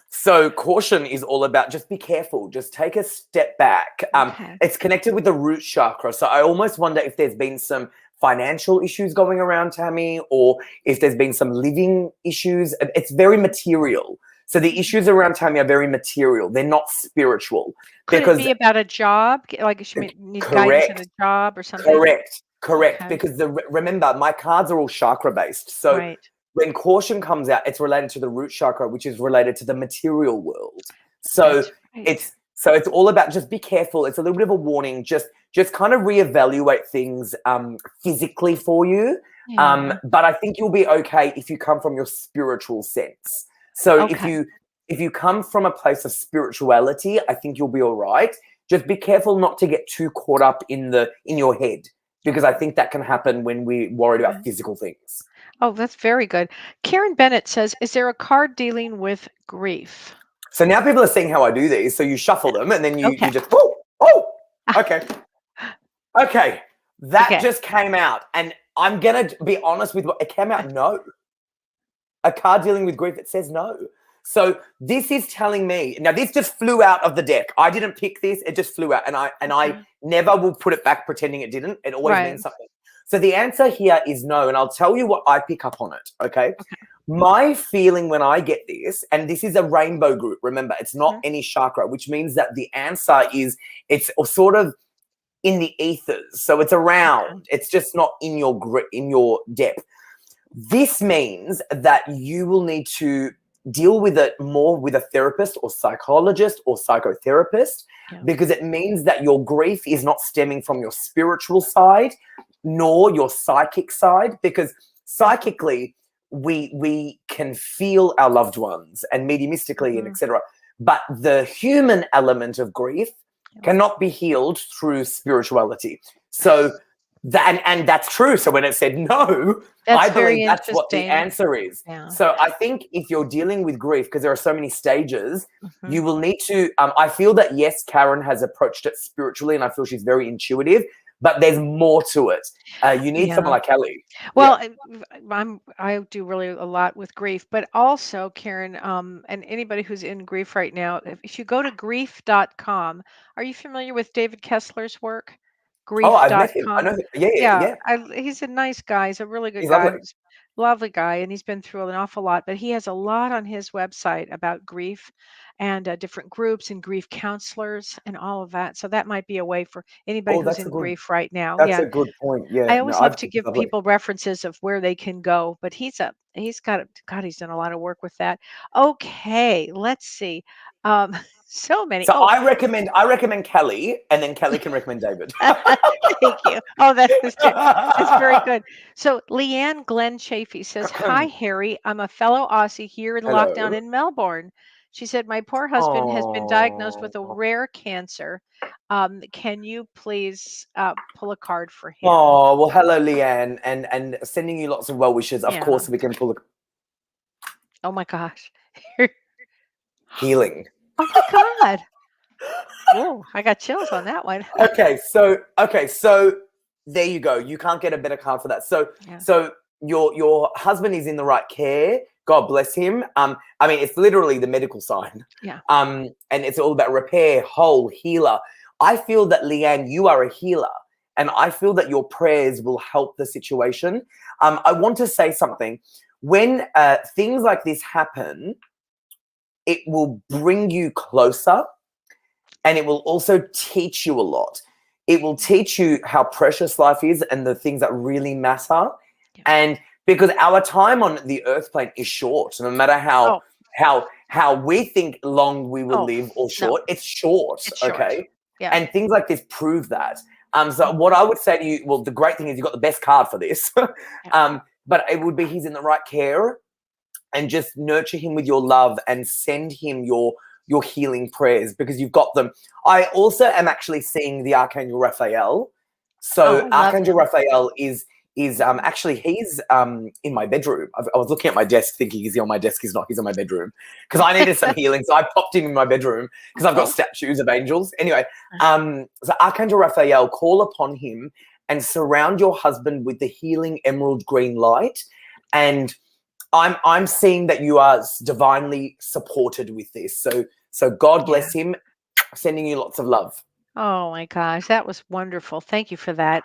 So caution is all about just be careful, just take a step back. Okay. It's connected with the root chakra. So I almost wonder if there's been some financial issues going around, Tammy, or if there's been some living issues. It's very material. So the issues around Tammy are very material. They're not spiritual. Could it be about a job? Like she needs guidance in a job or something? Correct. Okay. Because remember, my cards are all chakra based. So Right. when caution comes out, it's related to the root chakra, which is related to the material world. So That's right. it's all about just be careful. It's a little bit of a warning. Just kind of reevaluate things physically for you. Yeah. But I think you'll be okay if you come from your spiritual sense. So Okay. if you come from a place of spirituality, I think you'll be all right. Just be careful not to get too caught up in your head, because I think that can happen when we're worried about physical things. Oh, that's very good. Karen Bennett says, is there a card dealing with grief? So now people are seeing how I do these. So you shuffle them and then you just, okay. Okay. That just came out. And I'm going to be honest with what it came out. No. A card dealing with grief, it says no. So this is telling me, now this just flew out of the deck. I didn't pick this. It just flew out. And I never will put it back pretending it didn't. It always means something. So the answer here is no. And I'll tell you what I pick up on it. Okay. My feeling when I get this, and this is a rainbow group, remember, it's not any chakra, which means that the answer is it's sort of in the ethers. So it's around, it's just not in your depth. This means that you will need to deal with it more with a therapist or psychologist or psychotherapist, because it means that your grief is not stemming from your spiritual side nor your psychic side, because psychically we can feel our loved ones and mediumistically and etc. But the human element of grief cannot be healed through spirituality. So and that's true. So when it said no, I believe that's what the answer is. So I think if you're dealing with grief, because there are so many stages, you will need to, I feel that yes, Karen has approached it spiritually and I feel she's very intuitive, but there's more to it. You need someone like Kellee. Well, I do really a lot with grief, but also Karen, and anybody who's in grief right now, if you go to grief.com, are you familiar with David Kessler's work? Oh, I've met him. I know. Yeah. He's a nice guy. He's a really good He's guy. lovely. Lovely guy, and he's been through an awful lot, but he has a lot on his website about grief and different groups and grief counselors and all of that. So that might be a way for anybody who's in grief right now. That's a good point. Yeah. I always love to give people references of where they can go, but he's done a lot of work with that. Okay, let's see. So many. So I recommend Kellee, and then Kellee can recommend David. Thank you. Oh, that's very good. So Leanne Glenn Chafee says, "Hi Harry, I'm a fellow Aussie here in lockdown in Melbourne." She said, "My poor husband has been diagnosed with a rare cancer. Can you please pull a card for him?" Oh, well, hello, Leanne, and sending you lots of well wishes. Of course, we can pull a. Oh my gosh. Healing. Oh my God. Oh, I got chills on that one. Okay, so there you go. You can't get a better card for that. So your husband is in the right care. God bless him. I mean, it's literally the medical sign. Yeah. And it's all about repair, whole, healer. I feel that, Leanne, you are a healer, and I feel that your prayers will help the situation. I want to say something. When things like this happen, it will bring you closer, and it will also teach you a lot. it will teach you how precious life is and the things that really matter. Yeah. And because our time on the earth plane is short, no matter how we think long we will live or short, it's short. It's short. Okay. Yeah. And things like this prove that. So what I would say to you, well, the great thing is you've got the best card for this. But it would be he's in the right care, and just nurture him with your love and send him your healing prayers, because you've got them. I also am actually seeing the Archangel Raphael. So Archangel Raphael is actually, he's in my bedroom. I was looking at my desk thinking, is he on my desk? He's not. He's in my bedroom because I needed some healing. So I popped him in my bedroom because I've got statues of angels. Anyway, so Archangel Raphael, call upon him and surround your husband with the healing emerald green light. And I'm seeing that you are divinely supported with this. So God bless him. Sending you lots of love. Oh my gosh, that was wonderful. Thank you for that.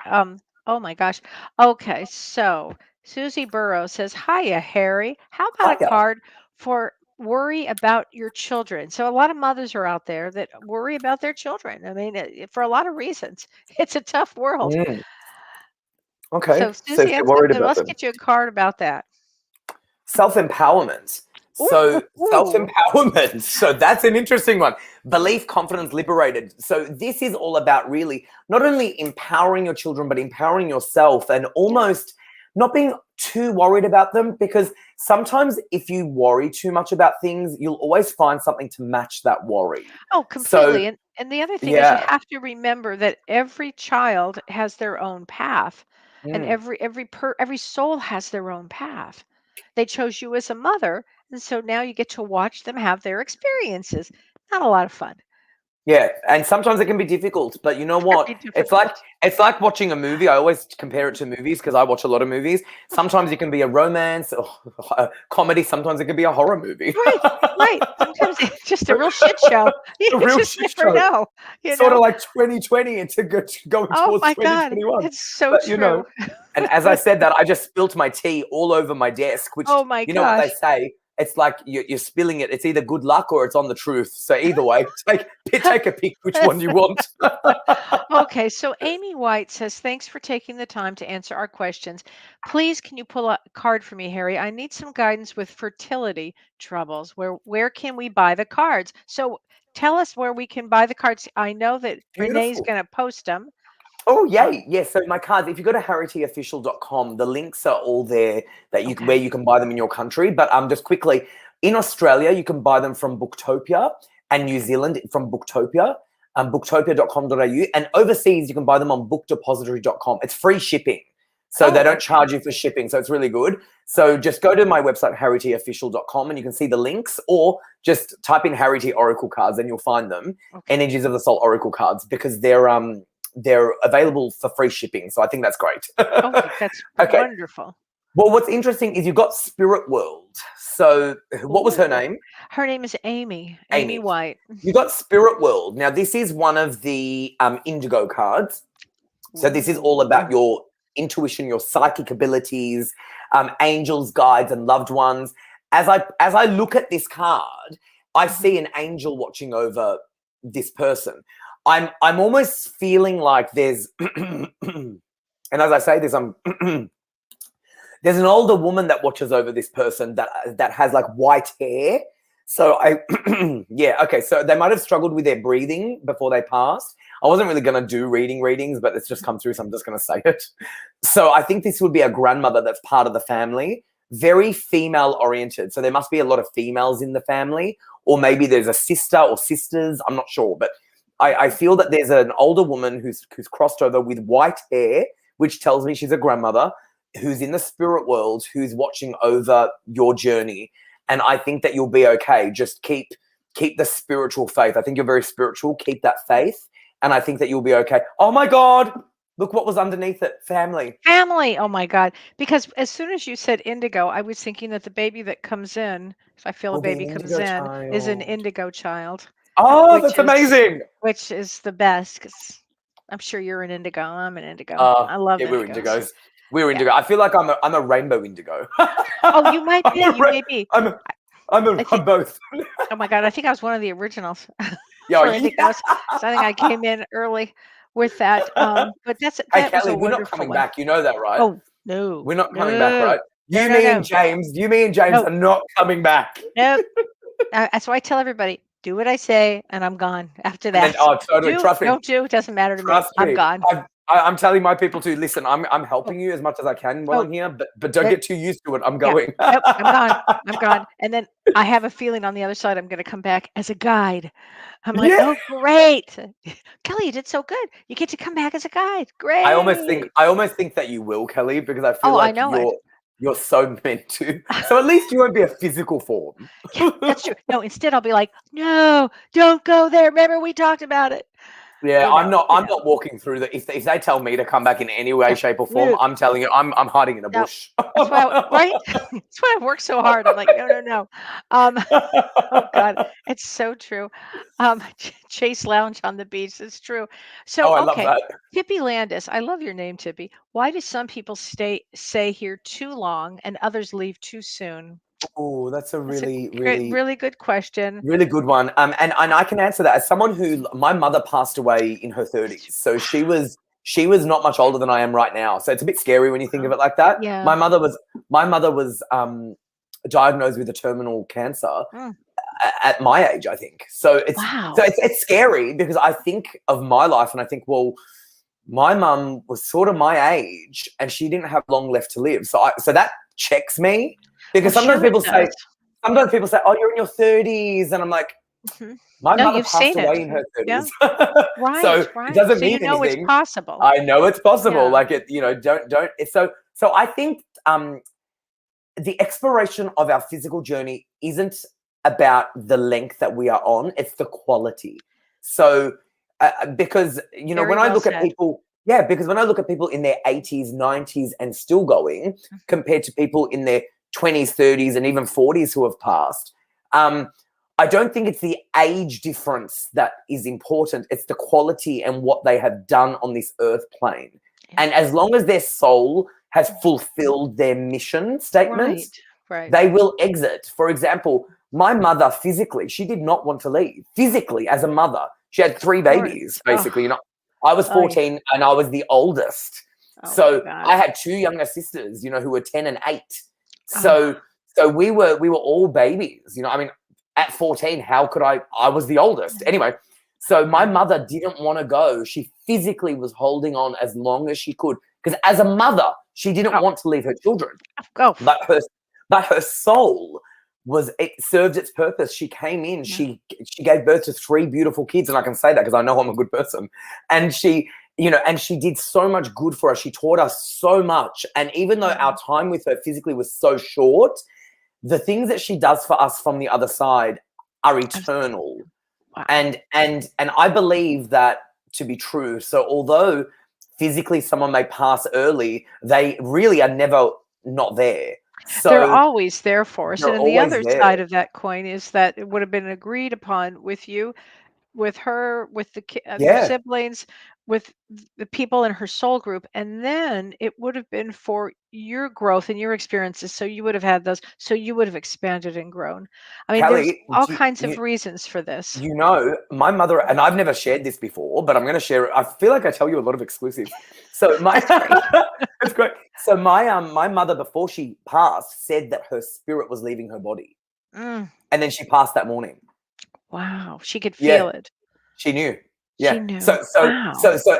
Oh my gosh. Okay, so Susie Burrow says, "Hiya, Harry. How about a Hiya. card for worry about your children?" So a lot of mothers are out there that worry about their children. I mean, for a lot of reasons. It's a tough world. Okay. So So Susie, if you're worried about let's them. get you a card about that. Self-empowerment. So Ooh. self-empowerment. So that's an interesting one. Belief, confidence, liberated. So this is all about really not only empowering your children, but empowering yourself, and almost not being too worried about them, because sometimes if you worry too much about things, you'll always find something to match that worry. Oh, completely. So And the other thing is you have to remember that every child has their own path, and every soul has their own path. They chose you as a mother, and so now you get to watch them have their experiences. Not a lot of fun. Yeah, and sometimes it can be difficult, but you know what? Very It's difficult. like watching a movie. I always compare it to movies because I watch a lot of movies. Sometimes it can be a romance or a comedy. Sometimes it can be a horror movie. Right. Sometimes it's just a real shit show. You A real just shit never show. know. Sort of like 2020 and going Oh towards my God, 2021. it's so But true. and as I said that, I just spilt my tea all over my desk, which Oh my you know what they gosh. say. It's like you're spilling it. It's either good luck or it's on the truth. So either way, take a pick which one you want. Okay, so Amy White says, "Thanks for taking the time to answer our questions. Please, can you pull a card for me, Harry? I need some guidance with fertility troubles. Where can we buy the cards?" So tell us where we can buy the cards. I know that Renee's Beautiful. going to post them. Oh, yay. Yes. So my cards, if you go to harityofficial.com, the links are all there that where you can buy them in your country. But just quickly, in Australia, you can buy them from Booktopia, and New Zealand from Booktopia, booktopia.com.au. And overseas, you can buy them on bookdepository.com. It's free shipping. So they don't charge you for shipping. So it's really good. So just go to my website, harityofficial.com, and you can see the links, or just type in Harry T Oracle cards and you'll find them. Energies of the Soul Oracle cards, because they're available for free shipping. So I think that's great. That's wonderful. Well, what's interesting is you've got Spirit World. So what was her name? Her name is Amy. Amy White. You got Spirit World. Now, this is one of the indigo cards. So this is all about your intuition, your psychic abilities, angels, guides, and loved ones. As I look at this card, I see an angel watching over this person. I'm almost feeling like there's, and as I say this, there's an older woman that watches over this person that has like white hair. So so they might have struggled with their breathing before they passed. I wasn't really going to do readings, but it's just come through, so I'm just going to say it. So I think this would be a grandmother that's part of the family, very female oriented. So there must be a lot of females in the family, or maybe there's a sister or sisters. I'm not sure, but I feel that there's an older woman who's crossed over with white hair, which tells me she's a grandmother who's in the spirit world, who's watching over your journey. And I think that you'll be okay. Just keep the spiritual faith. I think you're very spiritual. Keep that faith. And I think that you'll be okay. Oh my God. Look what was underneath it. Family. Family. Oh my God. Because as soon as you said indigo, I was thinking that the baby that comes in, if I feel a baby comes in, is an indigo child. Oh, that's amazing. Which is the best, because I'm sure you're an indigo. I'm an indigo. I love indigos. We're indigos. We're Yeah. indigo. I feel like I'm a rainbow indigo. Oh, you might be. You may be. I'm both. Oh my God. I think I was one of the originals. Yeah, for indigos. So I think I came in early with that. But Hey, that was a Kellee, we're not wonderful coming one. back. You know that, right? Oh no, We're not coming back, no, right? no, You, no, me, and no, James. You, me, and James no, are not coming back. nope. That's why I tell everybody, do what I say, and I'm gone. After And then, that, oh, totally. do Trust me. don't do, it doesn't matter to me. Trust I'm me. gone. I'm telling my people to listen. I'm Oh, helping you as much as I can while oh, I'm here, but don't that, get too used to it. I'm yeah, going. nope, I'm gone. I'm gone. And then I have a feeling on the other side, I'm going to come back as a guide. I'm like, Yeah. oh, great, Kellee, you did so good. You get to come back as a guide. Great. I almost think that you will, Kellee, because I feel Oh, I like know it. you're so meant to. So at least you won't be a physical form. Yeah, that's true. No, instead I'll be like, no, don't go there. Remember we talked about it. Yeah, I'm not. You I'm know. not walking through the. If they tell me to come back in any way, Yeah. shape, or form, No, I'm telling you, I'm hiding in a no. bush. That's why, right? That's why I work so hard. I'm like, no, no, no. Um, oh God, it's so true. Chase Lounge on the beach. It's true. So, Oh, I love okay, that. Tippy Landis. I love your name, Tippy. Why do some people stay here too long and others leave too soon? Oh, that's a That's a really, great, really, really good question. really good one. And I can answer that as someone who my mother passed away in her 30s, so she was not much older than I am right now. So it's a bit scary when you think of it like that. Yeah. My mother was diagnosed with a terminal cancer Mm, at my age, I think. So wow. it's scary because I think of my life and I think, well, my mum was sort of my age and she didn't have long left to live. So that checks me Well, because sure it does. sometimes people say, "Oh, you're in your 30s," and I'm like, Mhm. my No, mother you've passed seen it. away in her Yeah. 30s. So Right, it right. doesn't So you mean know it's anything. possible. I know it's possible. Yeah. Like don't it's so I think the exploration of our physical journey isn't about the length that we are on, it's the quality. So because Very when I well look at said. people, yeah, because when I look at people in their 80s, 90s and still going Mhm. compared to people in their 20s, 30s and even 40s who have passed, I don't think it's the age difference that is important. It's the quality and what they have done on this earth plane. Yeah. And as long as their soul has fulfilled their mission statement, Right, right. they will exit. For example, my mother physically, she did not want to leave. Physically, as a mother, she had 3 Of course. babies, Oh, basically. I was oh, yeah. 14 and I was the oldest. Oh my So God. I had 2 younger sisters, who were 10 and 8. Oh, So we were all babies. I mean, at 14, how could I was the oldest. Anyway, so my yeah. mother didn't want to go. She physically was holding on as long as she could because as a mother, she didn't Oh, want to leave her children. go. But her soul it served its purpose. She came in, Yeah. she gave birth to 3 beautiful kids, and I can say that because I know I'm a good person. And she did so much good for us. She taught us so much. And even though our time with her physically was so short, the things that she does for us from the other side are eternal. Wow. And I believe that to be true. So although physically someone may pass early, they really are never not there. They're So always there for us. they're And then the always other there. side of that coin is that it would have been agreed upon with you, with her, with your Yeah. siblings, with the people in her soul group, and then it would have been for your growth and your experiences. So you would have had those. So you would have expanded and grown. I mean, there's Kellee, all do kinds you, of reasons for this. my mother, and I've never shared this before, but I'm going to share it. I feel like I tell you a lot of exclusives. So That's great. it's great. So my mother, before she passed, said that her spirit was leaving her body, Mm, and then she passed that morning. wow, she could Yeah, feel it. she knew. She Yeah. knew. So Wow.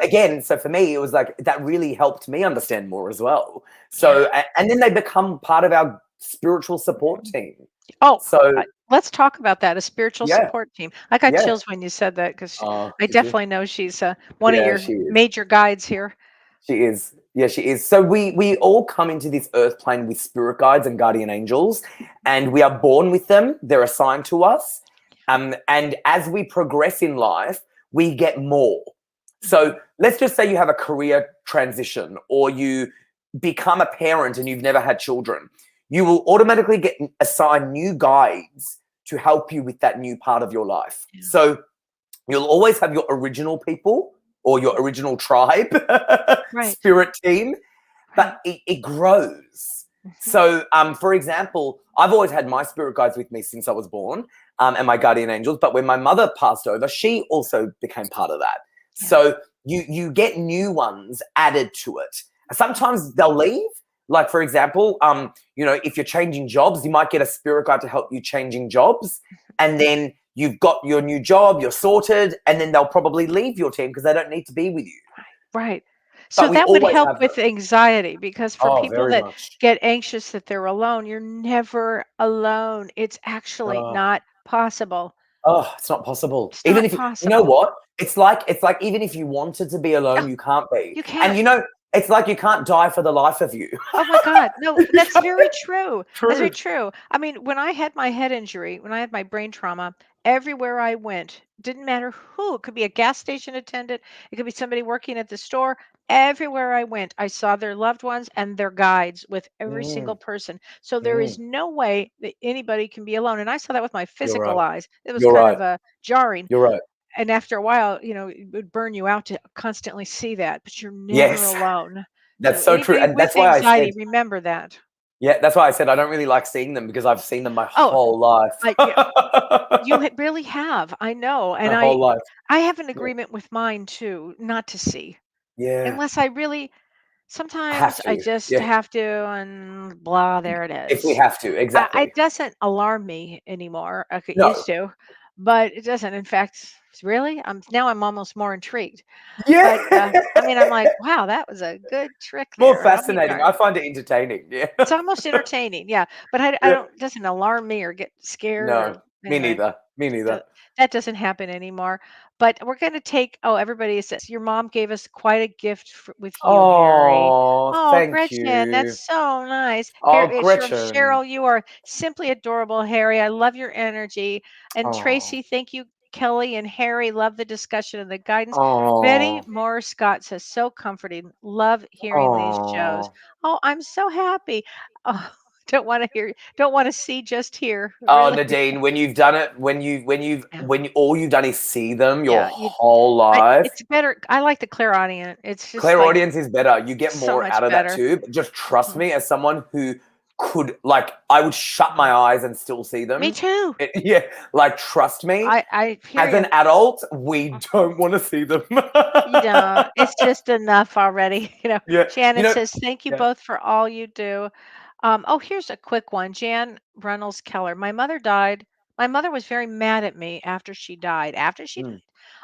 again, so for me, it was like that really helped me understand more as well. Yeah. So and then they become part of our spiritual support team. Oh, So let's talk about that, a spiritual yeah, support team. I got yeah. chills when you said that because Oh, I did you? definitely know she's one of Yeah, your she is. major guides here. She is. Yeah, she is. So we all come into this earth plane with spirit guides and guardian angels, and we are born with them. They're assigned to us. And as we progress in life, we get more. So let's just say you have a career transition or you become a parent and you've never had children. You will automatically get assigned new guides to help you with that new part of your life. Yeah. So you'll always have your original people or your original tribe, Right. spirit team, Right. but it grows. Mhm. So, for example, I've always had my spirit guides with me since I was born, and my guardian angels. But when my mother passed over, she also became part of that. Yeah. So you get new ones added to it. Sometimes they'll leave. Like, for example, if you're changing jobs, you might get a spirit guide to help you changing jobs. And then you've got your new job, you're sorted, and then they'll probably leave your team because they don't need to be with you. Right. But So we that would always help have with them. anxiety, because for Oh, people very that much. get anxious that they're alone, you're never alone. It's actually Oh, not possible. it's not possible. It's Even not if you know possible. what? It's like even if you wanted to be alone, Oh, you can't be. you And can't. it's like you can't die for the life of you. Oh my God. No, that's very true. That's very True. true. I mean, when I had my head injury, when I had my brain trauma, everywhere I went, didn't matter who, it could be a gas station attendant, it could be somebody working at the store. Everywhere I went, I saw their loved ones and their guides with every single Mm, person. So there mm. is no way that anybody can be alone. And I saw that with my You're physical right. eyes. It was You're kind right. of jarring. You're right. And after a while, it would burn you out to constantly see that, but you're never Yes, alone. that's so true. Anybody And with that's why I anxiety, said, remember that. yeah, that's why I said I don't really like seeing them because I've seen them my Oh, whole life. yeah, really have. I know, and My whole life. I have an Yeah. agreement with mine too, not to see Yeah. unless I really. I have Sometimes I to. just Yeah. have to, and blah, there it If we is. have to, It exactly. doesn't alarm me anymore like it No. used to, but it doesn't. In fact, really, I'm almost more intrigued. Yeah. But I mean, I'm like, wow, that was a good trick More there. How many fascinating. times? I find it entertaining. Yeah. It's almost entertaining, yeah. But I Yeah. don't. It doesn't alarm me or get scared No, or me anyway. neither. Me Do neither. That doesn't happen anymore. But we're gonna take everybody says, "Your mom gave us quite a gift with you, Harry." Oh, Oh, thank Gretchen, that's you. so nice. Here, Oh, it's from Gretchen. Cheryl. You are simply adorable, Harry. I love your energy. And Oh, Tracy, thank you, Kelly and Harry. Love the discussion and the guidance. Betty oh, Moore Scott says, so comforting. Love hearing these shows. oh. Oh, I'm so happy. Oh, don't want to see, just hear. Oh, Really. Nadine, when you've done it, Yeah. all you've done is see them your Yeah, whole life. it's better. I like the clairaudient. It's just like Clairaudience is better. You get so more much out of that better. too. But just trust Mhm. me, as someone who could, like, I would shut my eyes and still see Me them. too. Yeah, like, trust me. I hear As an you. adult, we don't want to see them. You don't. It's just enough already. Yeah, you Shannon know. says, thank you Yeah. both for all you do. Here's a quick one. Jan Reynolds Keller. My mother died. My mother was very mad at me after she died. Mm.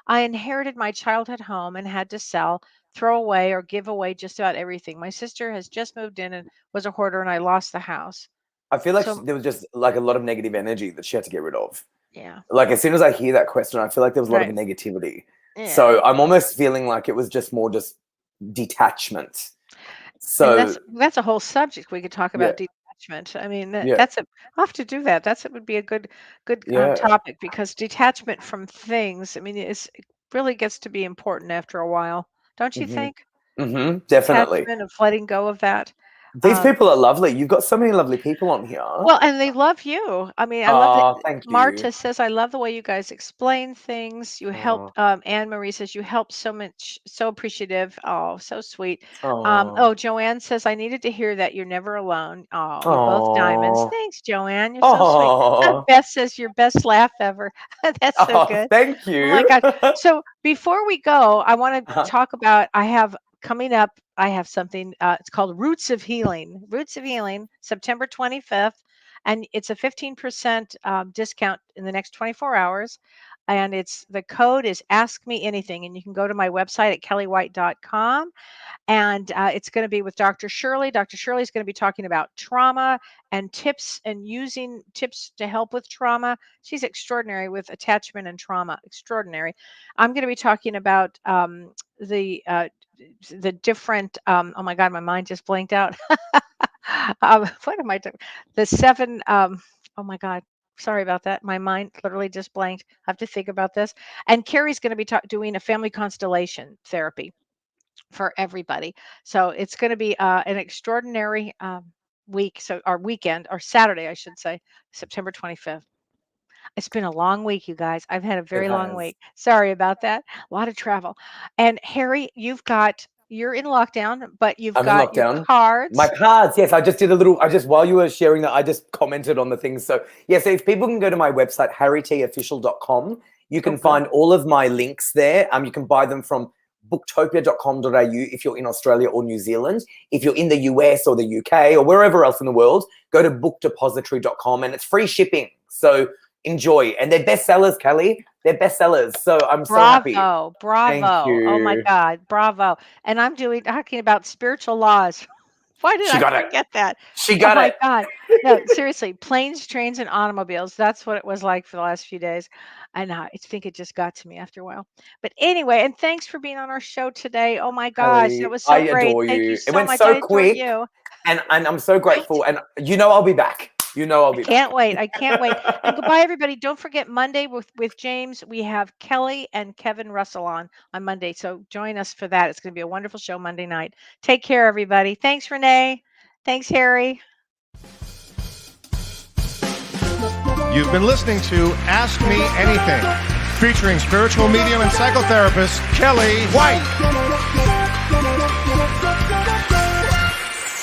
I inherited my childhood home and had to sell, throw away, or give away just about everything. My sister has just moved in and was a hoarder, and I lost the house. I feel like So, there was just like a lot of negative energy that she had to get rid of. yeah, Like, as soon as I hear that question, I feel like there was a lot of right. negativity. Yeah. So I'm almost feeling like it was just more just detachment. And So that's a whole subject we could talk yeah, about, detachment. I mean, yeah, that's I'll have to do that. It would be a good yeah. topic, because detachment from things, I mean, it really gets to be important after a while, don't you Hmm. think? Hmm. Definitely. Detachment of letting go of that. These Um, people are lovely. You've got so many lovely people on here. Well, and they love you. I mean, I love that. Oh, thank you. Marta says, I love the way you guys explain things. You help, Oh, Anne Marie says, you help so much, so appreciative. Oh, so sweet. oh, Joanne says, I needed to hear that you're never alone. Oh, you're both diamonds. oh, Thanks, Joanne. You're so sweet. oh, Beth says, your best laugh ever. That's so oh, good. thank Oh my you. God. So before we go, I want to talk about, I have something, it's called Roots of Healing. Roots of Healing, September 25th. And it's a 15% discount in the next 24 hours. And the code is Ask Me Anything. And you can go to my website at kelleewhite.com. And it's going to be with Dr. Shirley. Dr. Shirley is going to be talking about trauma and tips, and using tips to help with trauma. She's extraordinary with attachment and trauma. Extraordinary. I'm going to be talking about the different. Oh my God, my mind just blanked out. What am I doing? The seven. Oh my God. Sorry about that. My mind literally just blanked. I have to think about this. And Carrie's going to be doing a family constellation therapy for everybody. So it's going to be an extraordinary week. So our weekend, or Saturday, I should say, September 25th. It's been a long week, you guys. I've had a It very long has. week. Sorry about that. A lot of travel. And Harry, you're in lockdown, but you've I'm in got your lockdown. My cards. cards, yes, while you were sharing that, I just commented on the things. So, yeah, so if people can go to my website, harrytofficial.com, you Oh, can good. find all of my links there. You can buy them from booktopia.com.au if you're in Australia or New Zealand. If you're in the US or the UK or wherever else in the world, go to bookdepository.com and it's free shipping. So enjoy. And they're bestsellers, Kellee. They're bestsellers. So I'm so happy. Bravo. Thank Oh my you. God. Bravo. And I'm talking about spiritual laws. Why did She I got it. forget that? She Oh got my it. God. No, seriously, planes, trains, and automobiles. That's what it was like for the last few days. And I think it just got to me after a while. But anyway, and thanks for being on our show today. Oh my gosh, that Kellee, was I so great. adore Thank you you. It so went much. I so adore quick. you. And I'm so Right? grateful. And you know I'll be back. You know I'll be back. Can't wait. I can't wait. And goodbye, everybody. Don't forget Monday with James. We have Kellee and Kevin Russell on Monday. So join us for that. It's going to be a wonderful show Monday night. Take care, everybody. Thanks, Renee. Thanks, Harry. You've been listening to Ask Me Anything, featuring spiritual medium and psychotherapist Kellee White.